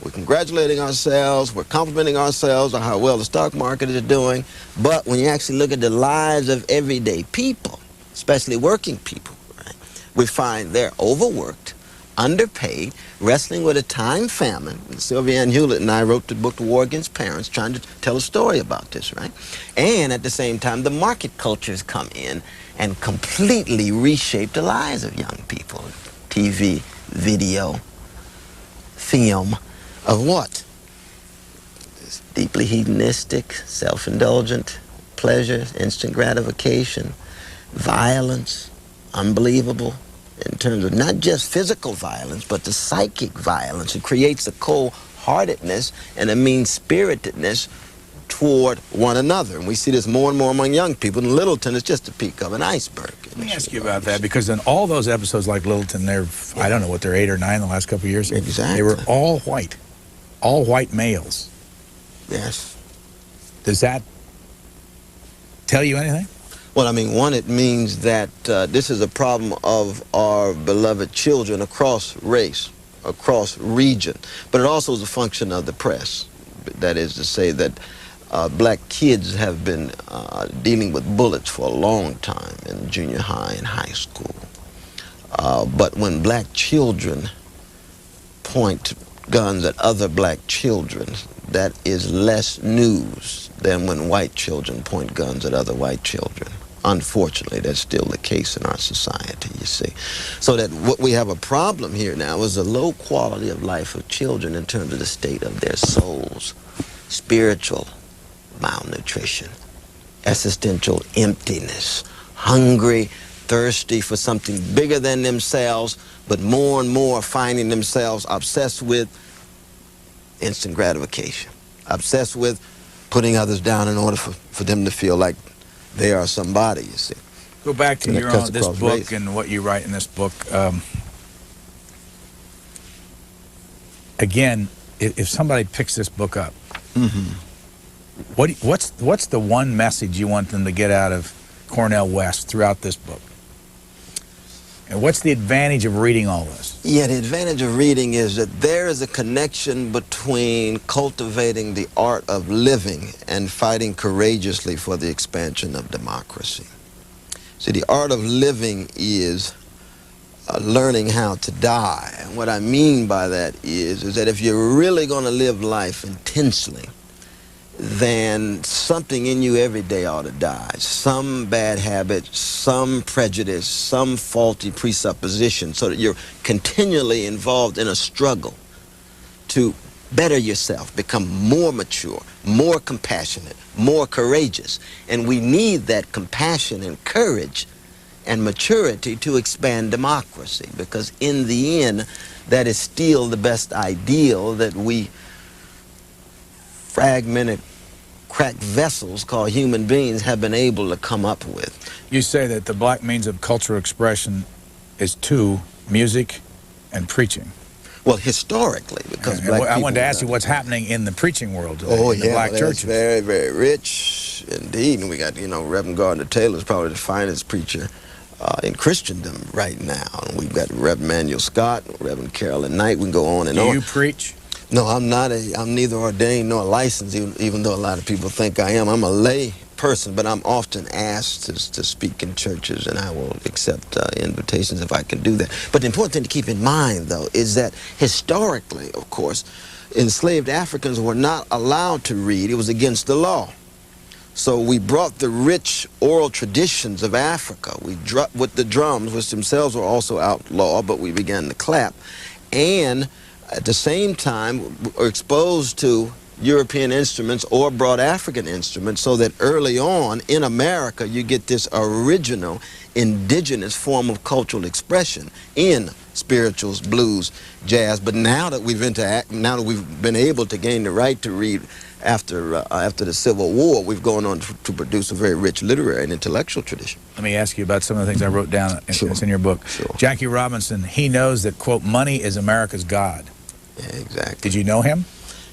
A: we're congratulating ourselves, we're complimenting ourselves on how well the stock market is doing, but when you actually look at the lives of everyday people, especially working people, right, we find they're overworked, underpaid, wrestling with a time famine. Sylvia Ann Hewlett and I wrote the book, The War Against Parents, trying to tell a story about this, right? And at the same time, the market cultures come in and completely reshape the lives of young people. TV, video, film, of what? It's deeply hedonistic, self-indulgent pleasures, instant gratification, violence, unbelievable in terms of not just physical violence, but the psychic violence. It creates a cold-heartedness and a mean-spiritedness toward one another. And we see this more and more among young people. And Littleton is just the peak of an iceberg.
B: Let me ask you about that, because in all those episodes like Littleton, I don't know what, they're 8 or 9 the last couple of years.
A: Exactly.
B: They were all white males.
A: Yes.
B: Does that tell you anything?
A: Well, I mean, one, it means that this is a problem of our beloved children across race, across region. But it also is a function of the press. That is to say that black kids have been dealing with bullets for a long time in junior high and high school. But when black children point guns at other black children, that is less news than when white children point guns at other white children. Unfortunately, that's still the case in our society, you see. So that what we have a problem here now is the low quality of life of children in terms of the state of their souls, spiritual malnutrition, existential emptiness, hungry, thirsty for something bigger than themselves, but more and more finding themselves obsessed with instant gratification, obsessed with putting others down in order for them to feel like they are somebody, you see.
B: Go back to this book
A: race.
B: And what you write in this book. Again, if somebody picks this book up, what's the one message you want them to get out of Cornel West throughout this book? And what's the advantage of reading all this?
A: Yeah, the advantage of reading is that there is a connection between cultivating the art of living and fighting courageously for the expansion of democracy. See, the art of living is learning how to die. And what I mean by that is that if you're really going to live life intensely, then something in you every day ought to die. Some bad habit, some prejudice, some faulty presupposition, so that you're continually involved in a struggle to better yourself, become more mature, more compassionate, more courageous. And we need that compassion and courage and maturity to expand democracy, because in the end, that is still the best ideal that we fragmented, cracked vessels called human beings have been able to come up with.
B: You say that the black means of cultural expression is two, music and preaching.
A: Well, historically, because black
B: I
A: people
B: wanted to ask you what's happening in the preaching world today,
A: oh,
B: in the black
A: well,
B: churches.
A: very, very rich indeed. And we got, you know, Reverend Gardner Taylor is probably the finest preacher in Christendom right now. And we've got Reverend Manuel Scott, Reverend Carolyn Knight. We can go on and on.
B: Do you preach?
A: No, I'm neither ordained nor licensed, even though a lot of people think I am. I'm a lay person, but I'm often asked to speak in churches, and I will accept invitations if I can do that. But the important thing to keep in mind, though, is that historically, of course, enslaved Africans were not allowed to read. It was against the law. So we brought the rich oral traditions of Africa. We with the drums, which themselves were also outlawed, but we began to clap. And at the same time, were exposed to European instruments or brought African instruments, so that early on in America you get this original indigenous form of cultural expression in spirituals, blues, jazz. But now that we've been able to gain the right to read after the Civil War, we've gone on to produce a very rich literary and intellectual tradition.
B: Let me ask you about some of the things I wrote down.
A: Sure.
B: It's in your book.
A: Sure.
B: Jackie Robinson, he knows that, quote, money is America's God.
A: Yeah, exactly.
B: Did you know him?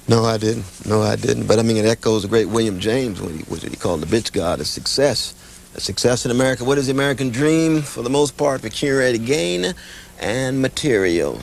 A: No, I didn't. No, I didn't. But I mean, it echoes the great William James when he called the bitch god of success. A success in America. What is the American dream? For the most part, pecuniary gain and material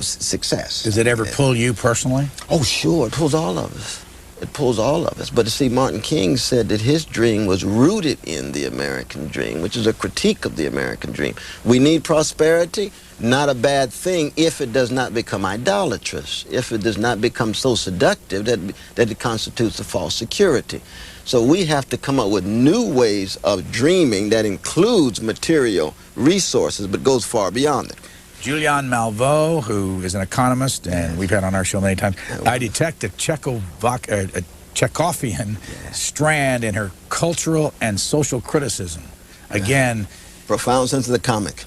A: success.
B: Does it ever pull you personally?
A: Oh, sure. It pulls all of us. It pulls all of us. But you see, Martin King said that his dream was rooted in the American dream, which is a critique of the American dream. We need prosperity, not a bad thing if it does not become idolatrous, if it does not become so seductive that it constitutes a false security. So we have to come up with new ways of dreaming that includes material resources but goes far beyond it.
B: Julian Malveaux, who is an economist, and we've had on our show many times, I detect a Chekhovian strand in her cultural and social criticism. Again,
A: profound sense of the comic.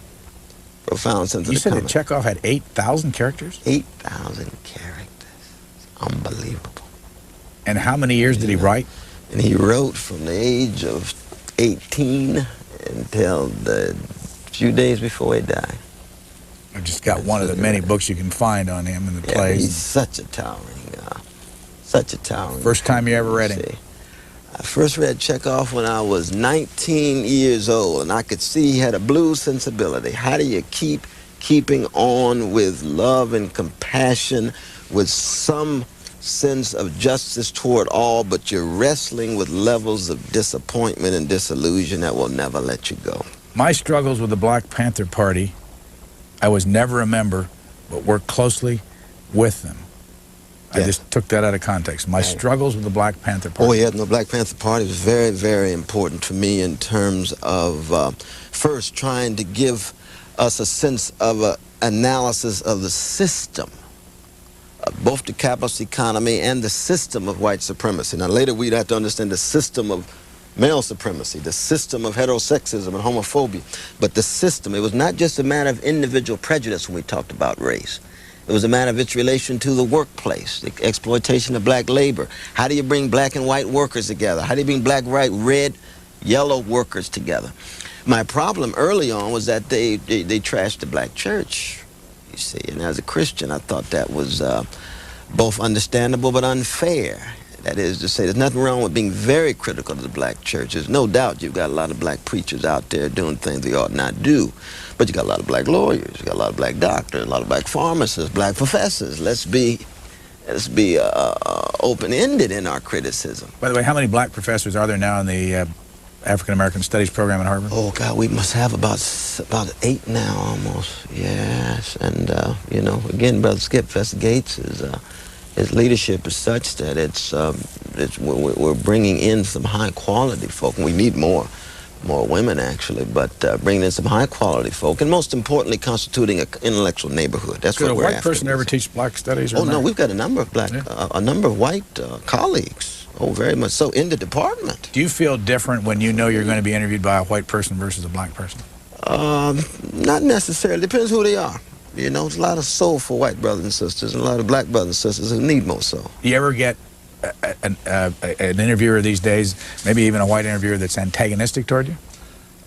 A: Profound sense of the comic.
B: You said that Chekhov had 8,000 characters?
A: 8,000 characters. It's unbelievable.
B: And how many years did he write?
A: And he wrote from the age of 18 until the few days before he died.
B: I've just got one of the many books you can find on him in the
A: Yeah,
B: plays.
A: he's such a towering.
B: First time you ever read him?
A: I first read Chekhov when I was 19 years old, and I could see he had a blues sensibility. How do you keeping on with love and compassion, with some sense of justice toward all, but you're wrestling with levels of disappointment and disillusion that will never let you go.
B: My struggles with the Black Panther Party, I was never a member, but worked closely with them. I just took that out of context. My struggles with the Black Panther Party.
A: Oh, yeah, the Black Panther Party was very, very important to me in terms of first trying to give us a sense of an analysis of the system, both the capitalist economy and the system of white supremacy. Now, later we'd have to understand the system of male supremacy, the system of heterosexism and homophobia. But the system, it was not just a matter of individual prejudice when we talked about race. It was a matter of its relation to the workplace, the exploitation of black labor. How do you bring black and white workers together? How do you bring black, white, red, yellow workers together? My problem early on was that they trashed the black church, you see. And as a Christian, I thought that was both understandable but unfair. That is to say, there's nothing wrong with being very critical of the black church. There's no doubt you've got a lot of black preachers out there doing things they ought not do. But you got a lot of black lawyers, you got a lot of black doctors, a lot of black pharmacists, black professors. Let's be open-ended in our criticism.
B: By the way, how many black professors are there now in the African American Studies program at Harvard?
A: Oh God, we must have about 8 now almost. Yes, and you know, again, Brother Skip, Professor Gates is his leadership is such that we're bringing in some high quality folk, and we need more women actually, but bringing in some high quality folk, and most importantly, constituting an intellectual neighborhood. That's what we're after.
B: Could a white person ever teach black studies?
A: Oh no, we've got a number of a number of white colleagues. Oh, very much so in the department.
B: Do you feel different when you know you're going to be interviewed by a white person versus a black person?
A: Not necessarily. Depends who they are. You know, there's a lot of soulful white brothers and sisters, and a lot of black brothers and sisters who need more soul.
B: Do you ever get an interviewer these days, maybe even a white interviewer that's antagonistic toward you?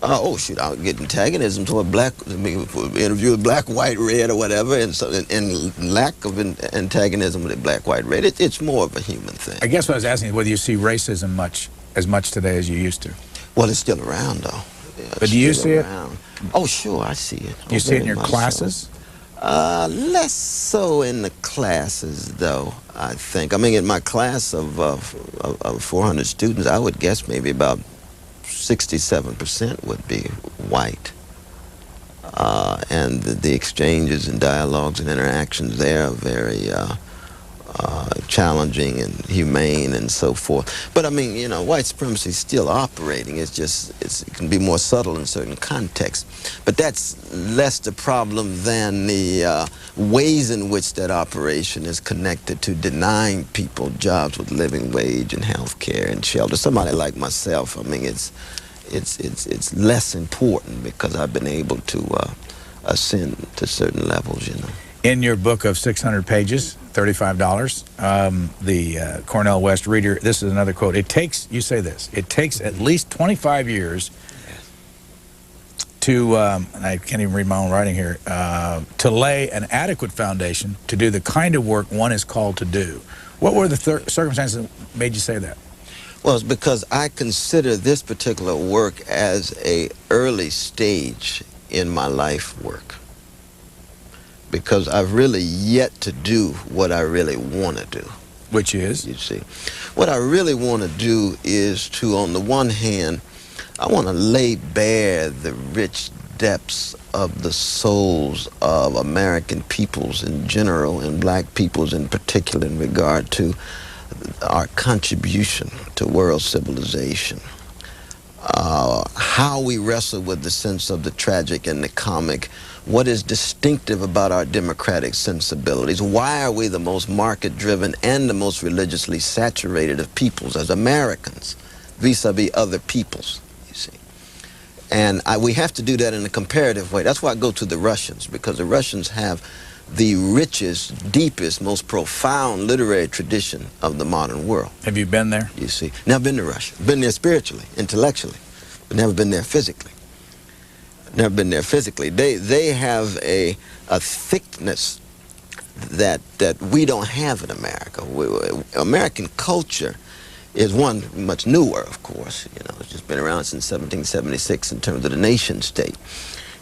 A: Oh shoot, I'll get antagonism toward interview with black, white, red, or whatever, and so and lack of antagonism with black, white, red. It's more of a human thing.
B: I guess what I was asking is whether you see racism as much today as you used to.
A: Well, it's still around though. Yeah,
B: but do you see
A: around. It? Oh sure, I see it.
B: Do you see it in your classes?
A: Less so in the classes, though, I think. I mean, in my class of 400 students, I would guess maybe about 67% would be white. And the exchanges and dialogues and interactions there are very challenging and humane and so forth. But I mean, you know, white supremacy is still operating. It's just, it can be more subtle in certain contexts. But that's less the problem than the ways in which that operation is connected to denying people jobs with living wage and health care and shelter. Somebody like myself, I mean, it's less important because I've been able to ascend to certain levels, you know.
B: In your book of 600 pages, $35, the Cornel West reader, this is another quote. It takes, you say this, it takes at least 25 years to, and I can't even read my own writing here, to lay an adequate foundation to do the kind of work one is called to do. What were the circumstances that made you say that?
A: Well, it's because I consider this particular work as an early stage in my life work. Because I've really yet to do what I really want to do.
B: Which is?
A: You see. What I really want to do is to, on the one hand, I want to lay bare the rich depths of the souls of American peoples in general and black peoples in particular in regard to our contribution to world civilization. How we wrestle with the sense of the tragic and the comic, what is distinctive about our democratic sensibilities, why are we the most market-driven and the most religiously saturated of peoples as Americans vis-a-vis other peoples, you see. And we have to do that in a comparative way. That's why I go to the Russians, because the Russians have the richest, deepest, most profound literary tradition of the modern world.
B: Have you been there?
A: You see. Never been to Russia. Been there spiritually, intellectually, but never been there physically. Never been there physically. They have a thickness that we don't have in America. American culture is one much newer, of course. You know, it's just been around since 1776 in terms of the nation state.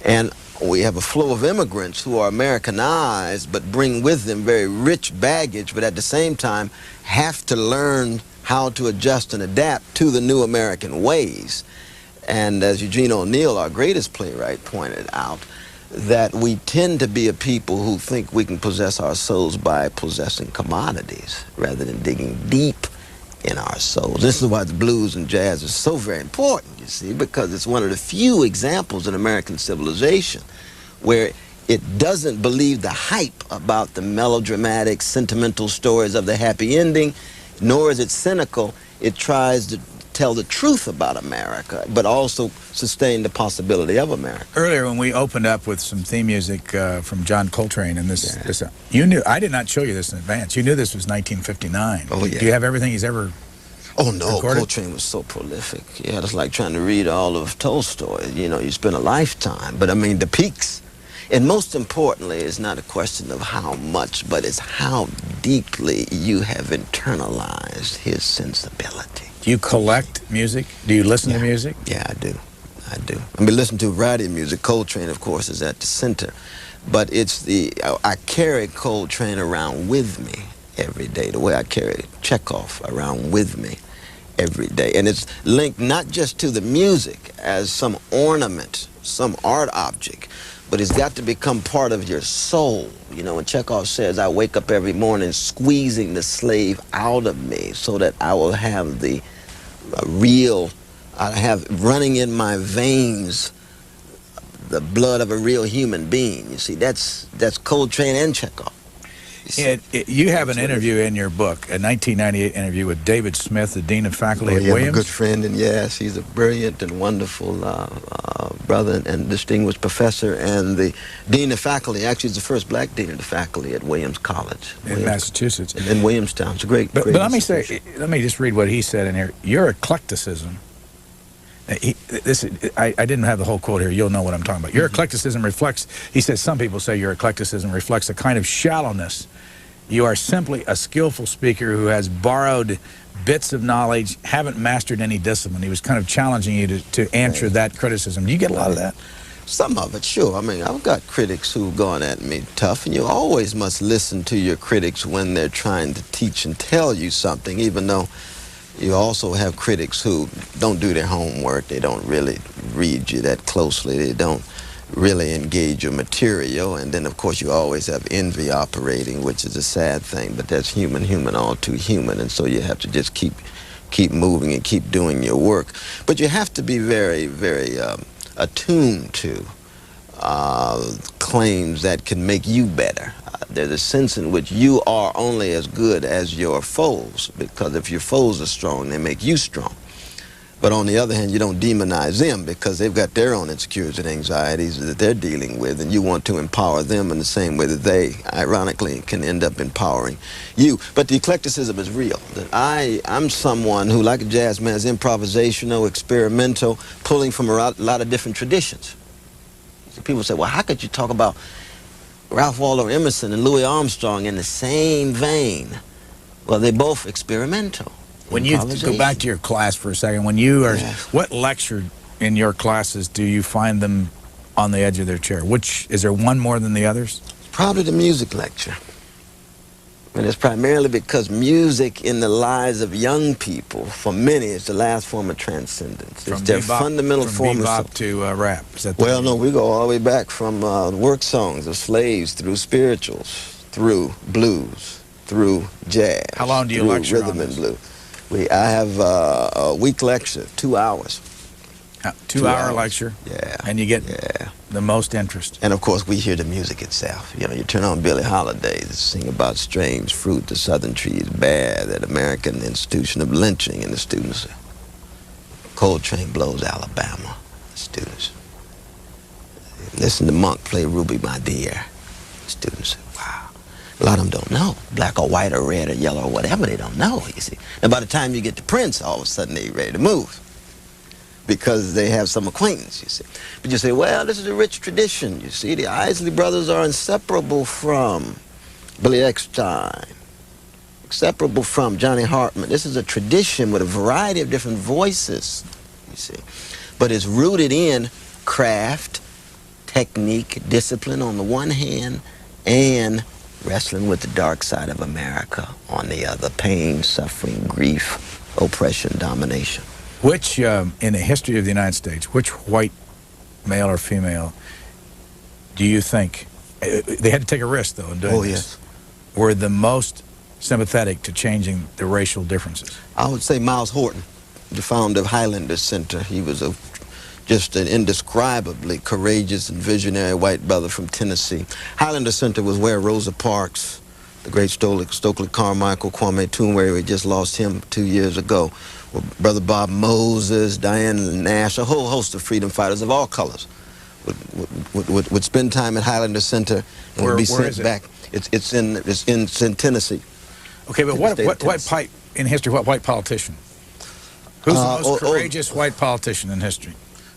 A: And we have a flow of immigrants who are Americanized but bring with them very rich baggage, but at the same time have to learn how to adjust and adapt to the new American ways. And as Eugene O'Neill, our greatest playwright, pointed out, that we tend to be a people who think we can possess our souls by possessing commodities rather than digging deep in our souls. This is why the blues and jazz is so very important, you see, because it's one of the few examples in American civilization where it doesn't believe the hype about the melodramatic, sentimental stories of the happy ending, nor is it cynical. It tries to tell the truth about America, but also sustain the possibility of America.
B: Earlier, when we opened up with some theme music from John Coltrane, and this you knew, I did not show you this in advance. You knew this was 1959.
A: Oh, yeah.
B: Do you have everything he's ever
A: Oh, no,
B: recorded?
A: Coltrane was so prolific. Yeah, it's like trying to read all of Tolstoy. You know, you spend a lifetime. But, I mean, the peaks. And most importantly, it's not a question of how much, but it's how deeply you have internalized his sensibility.
B: Do you collect music? Do you listen to music?
A: Yeah, I do. I do. I mean, listen to a variety of music. Coltrane, of course, is at the center. But it's I carry Coltrane around with me every day, the way I carry Chekhov around with me every day. And it's linked not just to the music as some ornament some art object, but it's got to become part of your soul. You know, when Chekhov says, I wake up every morning squeezing the slave out of me so that I will have the I have running in my veins the blood of a real human being. You see, that's Coltrane and Chekhov.
B: You have an interview in your book, a 1998 interview with David Smith, the Dean of Faculty at Williams.
A: A good friend, and yes, he's a brilliant and wonderful brother and distinguished professor, and the Dean of Faculty. Actually, he's the first black Dean of the Faculty at Williams College.
B: In Massachusetts.
A: In Williamstown. It's a great
B: But let me just read what he said in here. Your eclecticism, I didn't have the whole quote here. You'll know what I'm talking about. Your eclecticism reflects, he says, some people say your eclecticism reflects a kind of shallowness. You are simply a skillful speaker who has borrowed bits of knowledge, haven't mastered any discipline. He was kind of challenging you to answer that criticism. Do you get a lot of that?
A: Some of it, sure. I mean, I've got critics who've gone at me tough, and you always must listen to your critics when they're trying to teach and tell you something, even though you also have critics who don't do their homework. They don't really read you that closely. They don't really engage your material. And then, of course, you always have envy operating, which is a sad thing, but that's human, all too human. And so you have to just keep moving and keep doing your work. But you have to be very, very attuned to claims that can make you better. There's a sense in which you are only as good as your foes, because if your foes are strong, they make you strong. But on the other hand, you don't demonize them because they've got their own insecurities and anxieties that they're dealing with, and you want to empower them in the same way that they, ironically, can end up empowering you. But the eclecticism is real. That I'm someone who, like a jazz man, is improvisational, experimental, pulling from a lot of different traditions. So people say, well, how could you talk about Ralph Waldo Emerson and Louis Armstrong in the same vein? Well, they're both experimental.
B: When you go back to your class for a second, when you are, what lecture in your classes do you find them on the edge of their chair? Is there one more than the others?
A: Probably the music lecture. And it's primarily because music in the lives of young people, for many, is the last form of transcendence. It's their fundamental form of...
B: From bebop to rap.
A: Well, no, we go all the way back from work songs of slaves through spirituals, through blues, through jazz.
B: How long do you lecture
A: rhythm
B: on this?
A: And blues. I have a week lecture, 2 hours.
B: 2-hour lecture?
A: Yeah.
B: And you get the most interest.
A: And, of course, we hear the music itself. You know, you turn on Billie Holiday to sing about strange fruit, the southern tree is bare, that American institution of lynching, and the students. Coltrane blows Alabama, the students. Listen to Monk play Ruby, My Dear. The students. Wow. A lot of them don't know. Black or white or red or yellow or whatever, they don't know, you see. Now, by the time you get to Prince, all of a sudden they're ready to move because they have some acquaintance, you see. But you say, well, this is a rich tradition, you see. The Isley Brothers are inseparable from Billy Eckstine, inseparable from Johnny Hartman. This is a tradition with a variety of different voices, you see. But it's rooted in craft, technique, discipline on the one hand, and wrestling with the dark side of America on the other, pain, suffering, grief, oppression, domination.
B: Which, in the history of the United States, which white male or female do you think, they had to take a risk, though, in doing this, were the most sympathetic to changing the racial differences?
A: I would say Miles Horton, the founder of Highlander Center. He was just an indescribably courageous and visionary white brother from Tennessee. Highlander Center was where Rosa Parks, the great Stokely Carmichael, Kwame Tumwe, we just lost him 2 years ago, Brother Bob Moses, Diane Nash, a whole host of freedom fighters of all colors would spend time at Highlander Center and would be sent back. It's in Tennessee.
B: Okay, but what white politician? Who's the most courageous white politician in history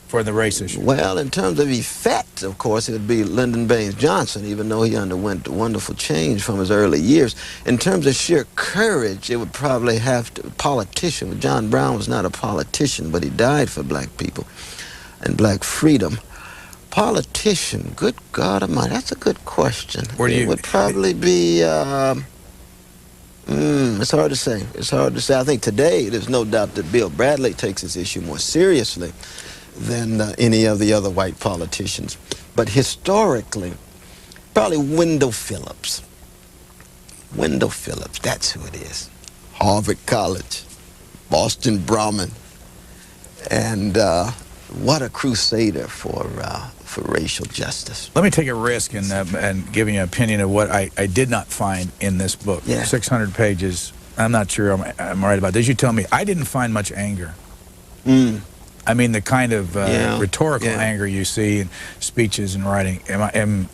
B: for the race issue?
A: Well, in terms of effect, of course, it would be Lyndon Baines Johnson, even though he underwent a wonderful change from his early years. In terms of sheer courage, it would probably have to, politician. John Brown was not a politician, but he died for black people and black freedom. Politician, good God Almighty, that's a good question. It would probably be, it's hard to say. It's hard to say. I think today there's no doubt that Bill Bradley takes this issue more seriously than any of the other white politicians. But historically, probably Wendell Phillips. Wendell Phillips, that's who it is. Harvard College, Boston Brahmin, and what a crusader for racial justice.
B: Let me take a risk and give you an opinion of what I did not find in this book.
A: Yeah.
B: 600 pages. I'm not sure I'm right about this. You tell me. I didn't find much anger. I mean, the kind of rhetorical anger you see in speeches and writing. Am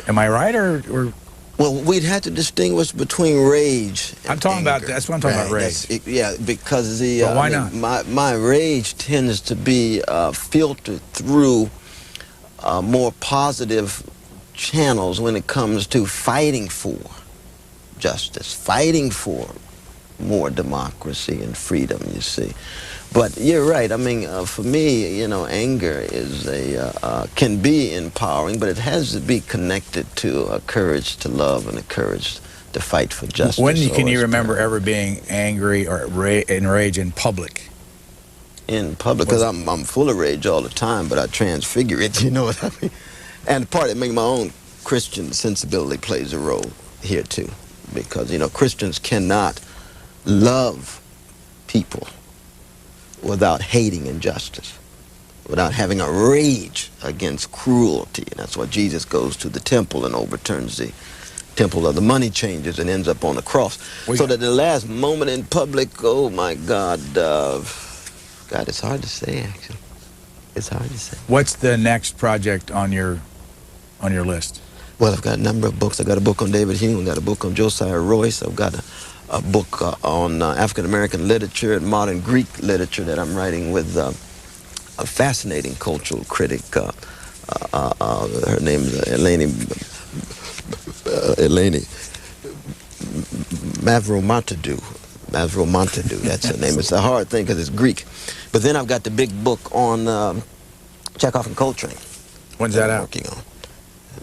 B: I right or?
A: Well, we'd have to distinguish between rage and
B: I'm talking
A: anger.
B: about, that's what I'm talking about, rage.
A: Yeah, because
B: But why not?
A: My rage tends to be filtered through more positive channels when it comes to fighting for justice, fighting for more democracy and freedom, you see. But you're right. I mean, for me, anger is can be empowering, but it has to be connected to a courage to love and a courage to fight for justice.
B: When can you remember ever being angry or enraged in public?
A: In public, because I'm full of rage all the time, but I transfigure it, you know what I mean? And part of it, my own Christian sensibility plays a role here too, because, Christians cannot love people without hating injustice, without having a rage against cruelty. And that's why Jesus goes to the temple and overturns the temple of the money changers and ends up on the cross. So that the last moment in public, oh my God, God, it's hard to say, actually. It's hard to say.
B: What's the next project on your list?
A: Well, I've got a number of books. I've got a book on David Hume. I've got a book on Josiah Royce. I've got a book on African-American literature and modern Greek literature that I'm writing with a fascinating cultural critic. Her name is Eleni Mavromontadou. Mavromontadou, that's her name. It's a hard thing because it's Greek. But then I've got the big book on Chekhov and Coltrane.
B: When's that out?
A: Working on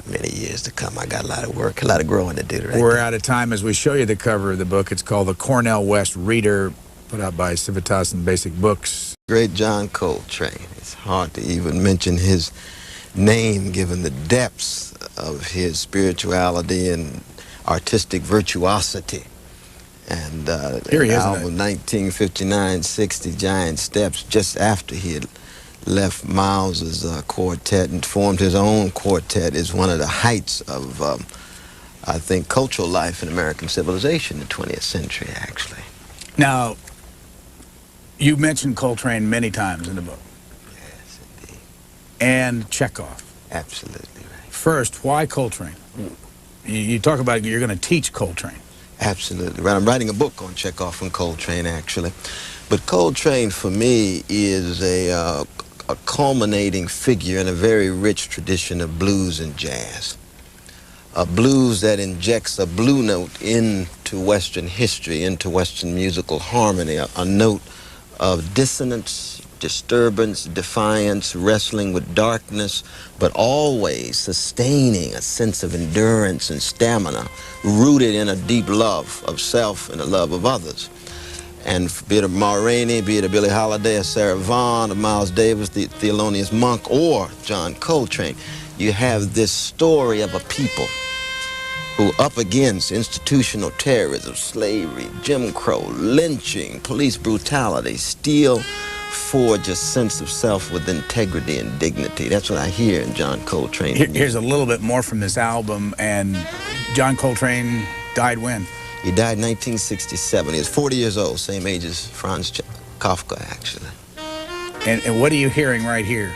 A: many years to come. I got a lot of work, a lot of growing to do.
B: We're out of time. As we show you the cover of the book, it's called The Cornel West Reader, put out by Civitas and Basic Books.
A: Great John Coltrane. It's hard to even mention his name given the depths of his spirituality and artistic virtuosity. And
B: Here he is,
A: album 1959-60, Giant Steps, just after he had left Miles's quartet and formed his own quartet, is one of the heights of, I think, cultural life in American civilization in the 20th century, actually.
B: Now, you mentioned Coltrane many times in the book.
A: Yes, indeed.
B: And Chekhov.
A: Absolutely right.
B: First, why Coltrane? You talk about you're going to teach Coltrane.
A: Absolutely right. I'm writing a book on Chekhov and Coltrane, actually. But Coltrane, for me, is a culminating figure in a very rich tradition of blues and jazz. A blues that injects a blue note into Western history, into Western musical harmony, a note of dissonance, disturbance, defiance, wrestling with darkness, but always sustaining a sense of endurance and stamina, rooted in a deep love of self and a love of others. And be it a Ma Rainey, be it a Billie Holiday, a Sarah Vaughan, a Miles Davis, the Thelonious Monk, or John Coltrane, you have this story of a people who, up against institutional terrorism, slavery, Jim Crow, lynching, police brutality, still forge a sense of self with integrity and dignity. That's what I hear in John Coltrane.
B: Here's a little bit more from this album. And John Coltrane died when?
A: He died in 1967. He was 40 years old, same age as Franz Kafka, actually.
B: And what are you hearing right here?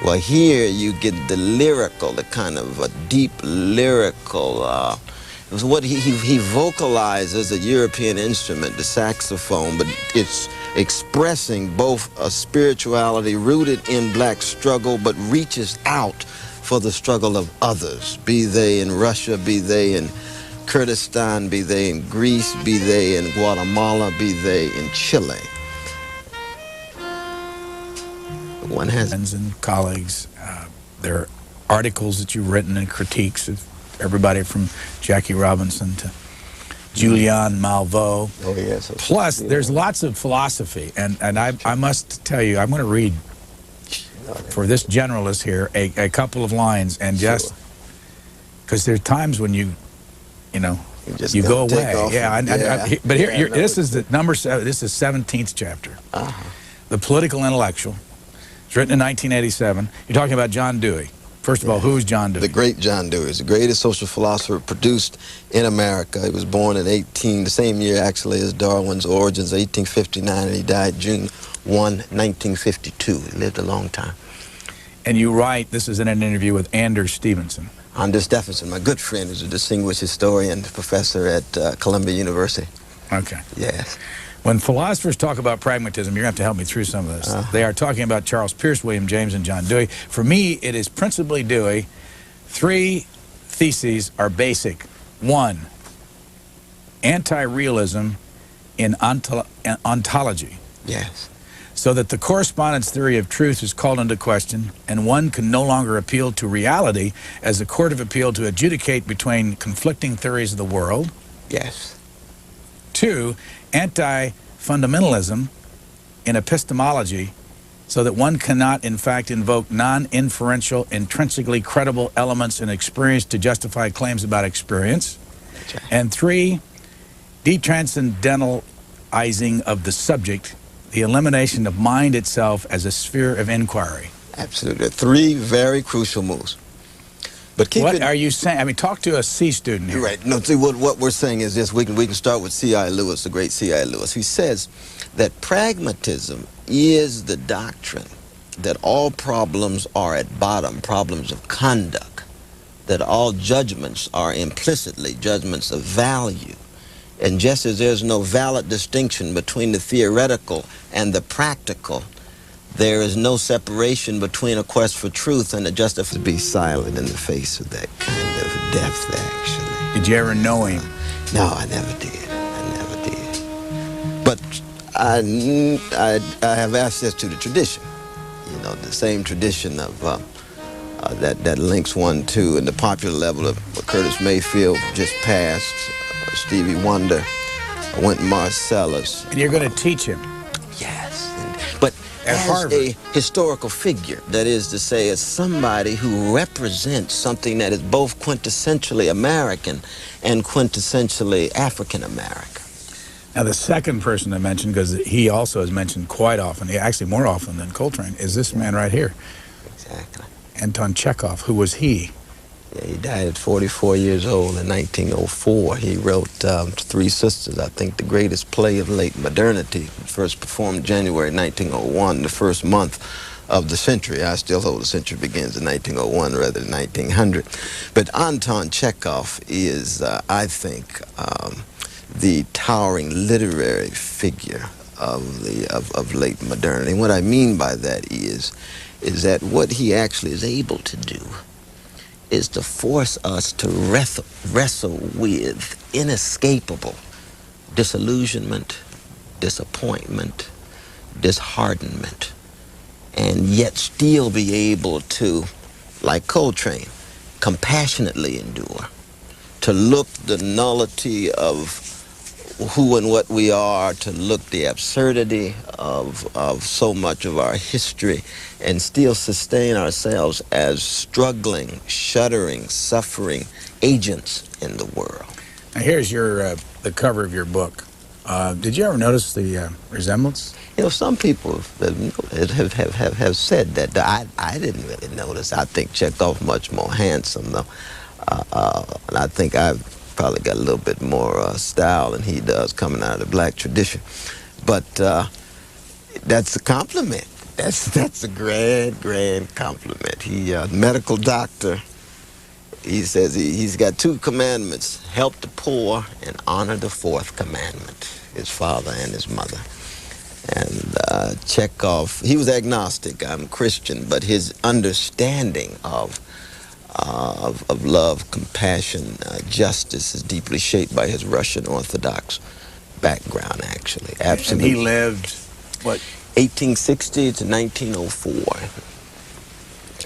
A: Well, here you get the lyrical, the kind of a deep lyrical, it was what he vocalizes a European instrument, the saxophone, but it's expressing both a spirituality rooted in black struggle, but reaches out for the struggle of others, be they in Russia, be they in Kurdistan, be they in Greece, be they in Guatemala, be they in Chile. One has
B: friends and colleagues. There are articles that you've written and critiques of everybody from Jackie Robinson to Julian Malveaux.
A: Oh, yes.
B: Plus, there's lots of philosophy, and I must tell you, I'm going to read for this generalist here a couple of lines, and just because there are times when you go away. But here, this is the number 7. This is 17th chapter. The Political Intellectual. It's written in 1987. You're talking about John Dewey. First of all, who's John Dewey?
A: The great John Dewey is the greatest social philosopher produced in America. He was born in the same year actually as Darwin's Origins, 1859, and he died June 1, 1952. He lived a long time.
B: And you write, this is in an interview with Anders Stevenson.
A: Anders Stevenson, my good friend, who's a distinguished historian, professor at Columbia University.
B: Okay.
A: Yes.
B: When philosophers talk about pragmatism, you're going to have to help me through some of this. They are talking about Charles Peirce, William James, and John Dewey. For me, it is principally Dewey. 3 theses are basic. 1, anti-realism in ontology.
A: Yes.
B: So that the correspondence theory of truth is called into question, and one can no longer appeal to reality as a court of appeal to adjudicate between conflicting theories of the world.
A: Yes.
B: 2, anti-fundamentalism in epistemology, so that one cannot, in fact, invoke non-inferential, intrinsically credible elements in experience to justify claims about experience.
A: That's right.
B: And 3, detranscendentalizing of the subject, the elimination of mind itself as a sphere of inquiry.
A: Absolutely. 3 very crucial moves. But
B: what are you saying? I mean, talk to a C student here.
A: Right. No, see, what we're saying is this. We can start with C.I. Lewis, the great C.I. Lewis. He says that pragmatism is the doctrine that all problems are at bottom problems of conduct, that all judgments are implicitly judgments of value. And just as there's no valid distinction between the theoretical and the practical, there is no separation between a quest for truth and a justification. To be silent in the face of that kind of depth, actually.
B: Did you ever know him?
A: No, I never did. I never did. But I have access to the tradition. You know, the same tradition of that links one to, in the popular level of Curtis Mayfield just passed, Stevie Wonder, Wynton Marsalis.
B: And you're going to teach him?
A: Yes. But as
B: Harvard,
A: a historical figure, that is to say, as somebody who represents something that is both quintessentially American and quintessentially African American.
B: Now, the second person I mentioned, because he also is mentioned quite often, actually more often than Coltrane, is this man right here.
A: Exactly.
B: Anton Chekhov. Who was he?
A: Yeah, he died at 44 years old in 1904. He wrote Three Sisters, I think the greatest play of late modernity, first performed January 1901, the first month of the century. I still hold the century begins in 1901 rather than 1900. But Anton Chekhov is, I think, the towering literary figure of late modernity. And what I mean by that is that what he actually is able to do is to force us to wrestle with inescapable disillusionment, disappointment, disheartenment, and yet still be able to, like Coltrane, compassionately endure, to look the nullity of who and what we are, to look the absurdity of so much of our history, and still sustain ourselves as struggling, shuddering, suffering agents in the world.
B: Now here's your the cover of your book. Did you ever notice the resemblance?
A: You know, some people have said that. I didn't really notice. I think Chekhov much more handsome, though. And I think I've probably got a little bit more style than he does coming out of the black tradition. But that's a compliment. That's a grand compliment. He, medical doctor, he says he's got 2 commandments: help the poor and honor the 4th commandment, his father and his mother. And Chekhov, he was agnostic. I'm Christian, but his understanding of love, compassion, justice is deeply shaped by his Russian Orthodox background, actually. Absolutely.
B: And he lived, what?
A: 1860 to 1904.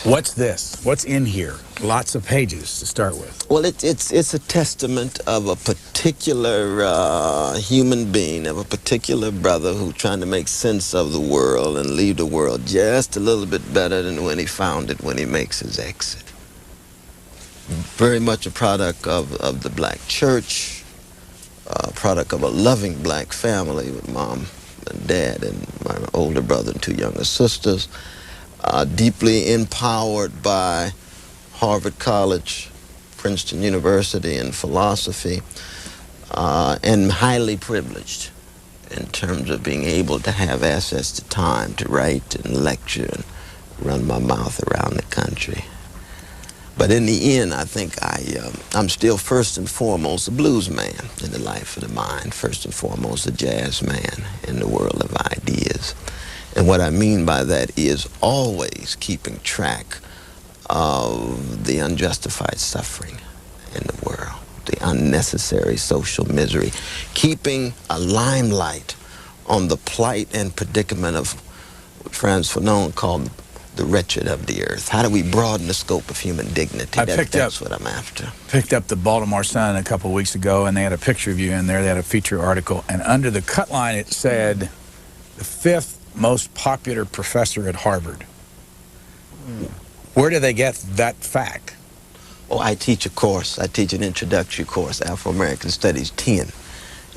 B: What's this? What's in here? Lots of pages to start with.
A: Well, it's a testament of a particular human being, of a particular brother who's trying to make sense of the world and leave the world just a little bit better than when he found it, when he makes his exit. Very much a product of the black church, a product of a loving black family with mom and dad and my older brother and 2 younger sisters. Deeply empowered by Harvard College, Princeton University in philosophy, and highly privileged in terms of being able to have access to time to write and lecture and run my mouth around the country. But in the end, I think I'm still first and foremost a blues man in the life of the mind, first and foremost a jazz man in the world of ideas. And what I mean by that is always keeping track of the unjustified suffering in the world, the unnecessary social misery, keeping a limelight on the plight and predicament of what Franz Fanon called the wretched of the earth. How do we broaden the scope of human dignity? That's what I'm after.
B: Picked up the Baltimore Sun a couple of weeks ago, and they had a picture of you in there. They had a feature article, and under the cut line it said, the 5th most popular professor at Harvard. Where do they get that fact?
A: Oh, I teach a course. I teach an introductory course, Afro-American Studies 10,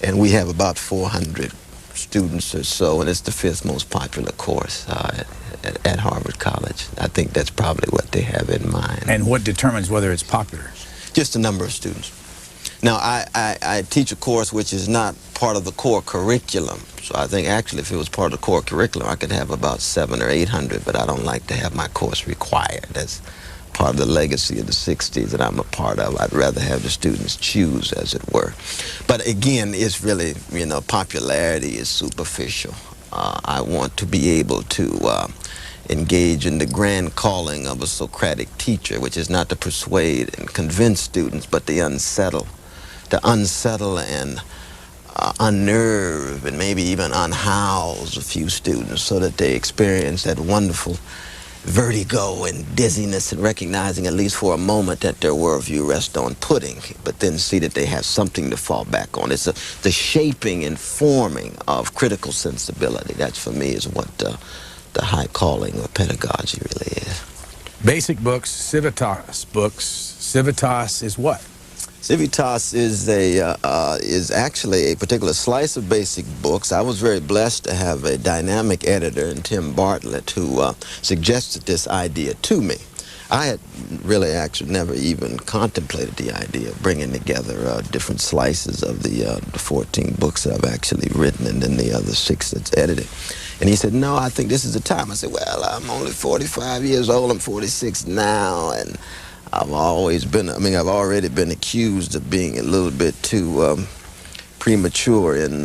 A: and we have about 400 students or so, and it's the 5th most popular course at Harvard College. I think that's probably what they have in mind.
B: And what determines whether it's popular?
A: Just the number of students. Now, I teach a course which is not part of the core curriculum. So I think actually if it was part of the core curriculum, I could have about 700 or 800, but I don't like to have my course required. That's part of the legacy of the 60s that I'm a part of. I'd rather have the students choose, as it were. But again, it's really, popularity is superficial. I want to be able to engage in the grand calling of a Socratic teacher, which is not to persuade and convince students, but to unsettle and unnerve and maybe even unhouse a few students so that they experience that wonderful vertigo and dizziness and recognizing at least for a moment that their worldview rests on pudding, but then see that they have something to fall back on. It's the shaping and forming of critical sensibility. That for me is what the high calling of pedagogy really is.
B: Basic books, Civitas books. Civitas is what?
A: Civitas is actually a particular slice of basic books. I was very blessed to have a dynamic editor in Tim Bartlett who suggested this idea to me. I had really actually never even contemplated the idea of bringing together different slices of the 14 books that I've actually written and then the other 6 that's edited. And he said, no, I think this is the time. I said, well, I'm only 45 years old. I'm 46 now, and I've always been, I've already been accused of being a little bit too premature in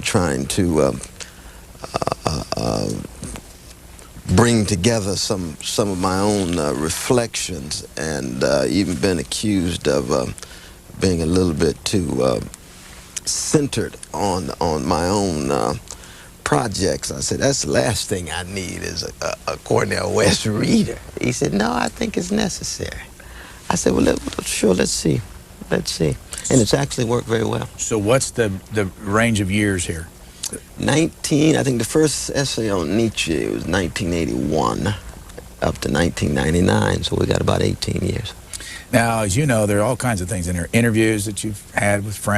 A: trying to bring together some of my own reflections, and even been accused of being a little bit too centered on my own projects. I said, that's the last thing I need is a Cornel West reader. He said, no, I think it's necessary. I said, well, sure, let's see. And it's actually worked very well.
B: So what's the range of years here?
A: I think the first essay on Nietzsche was 1981 up to 1999, so we got about 18 years.
B: Now, as you know, there are all kinds of things in there. Interviews that you've had with friends.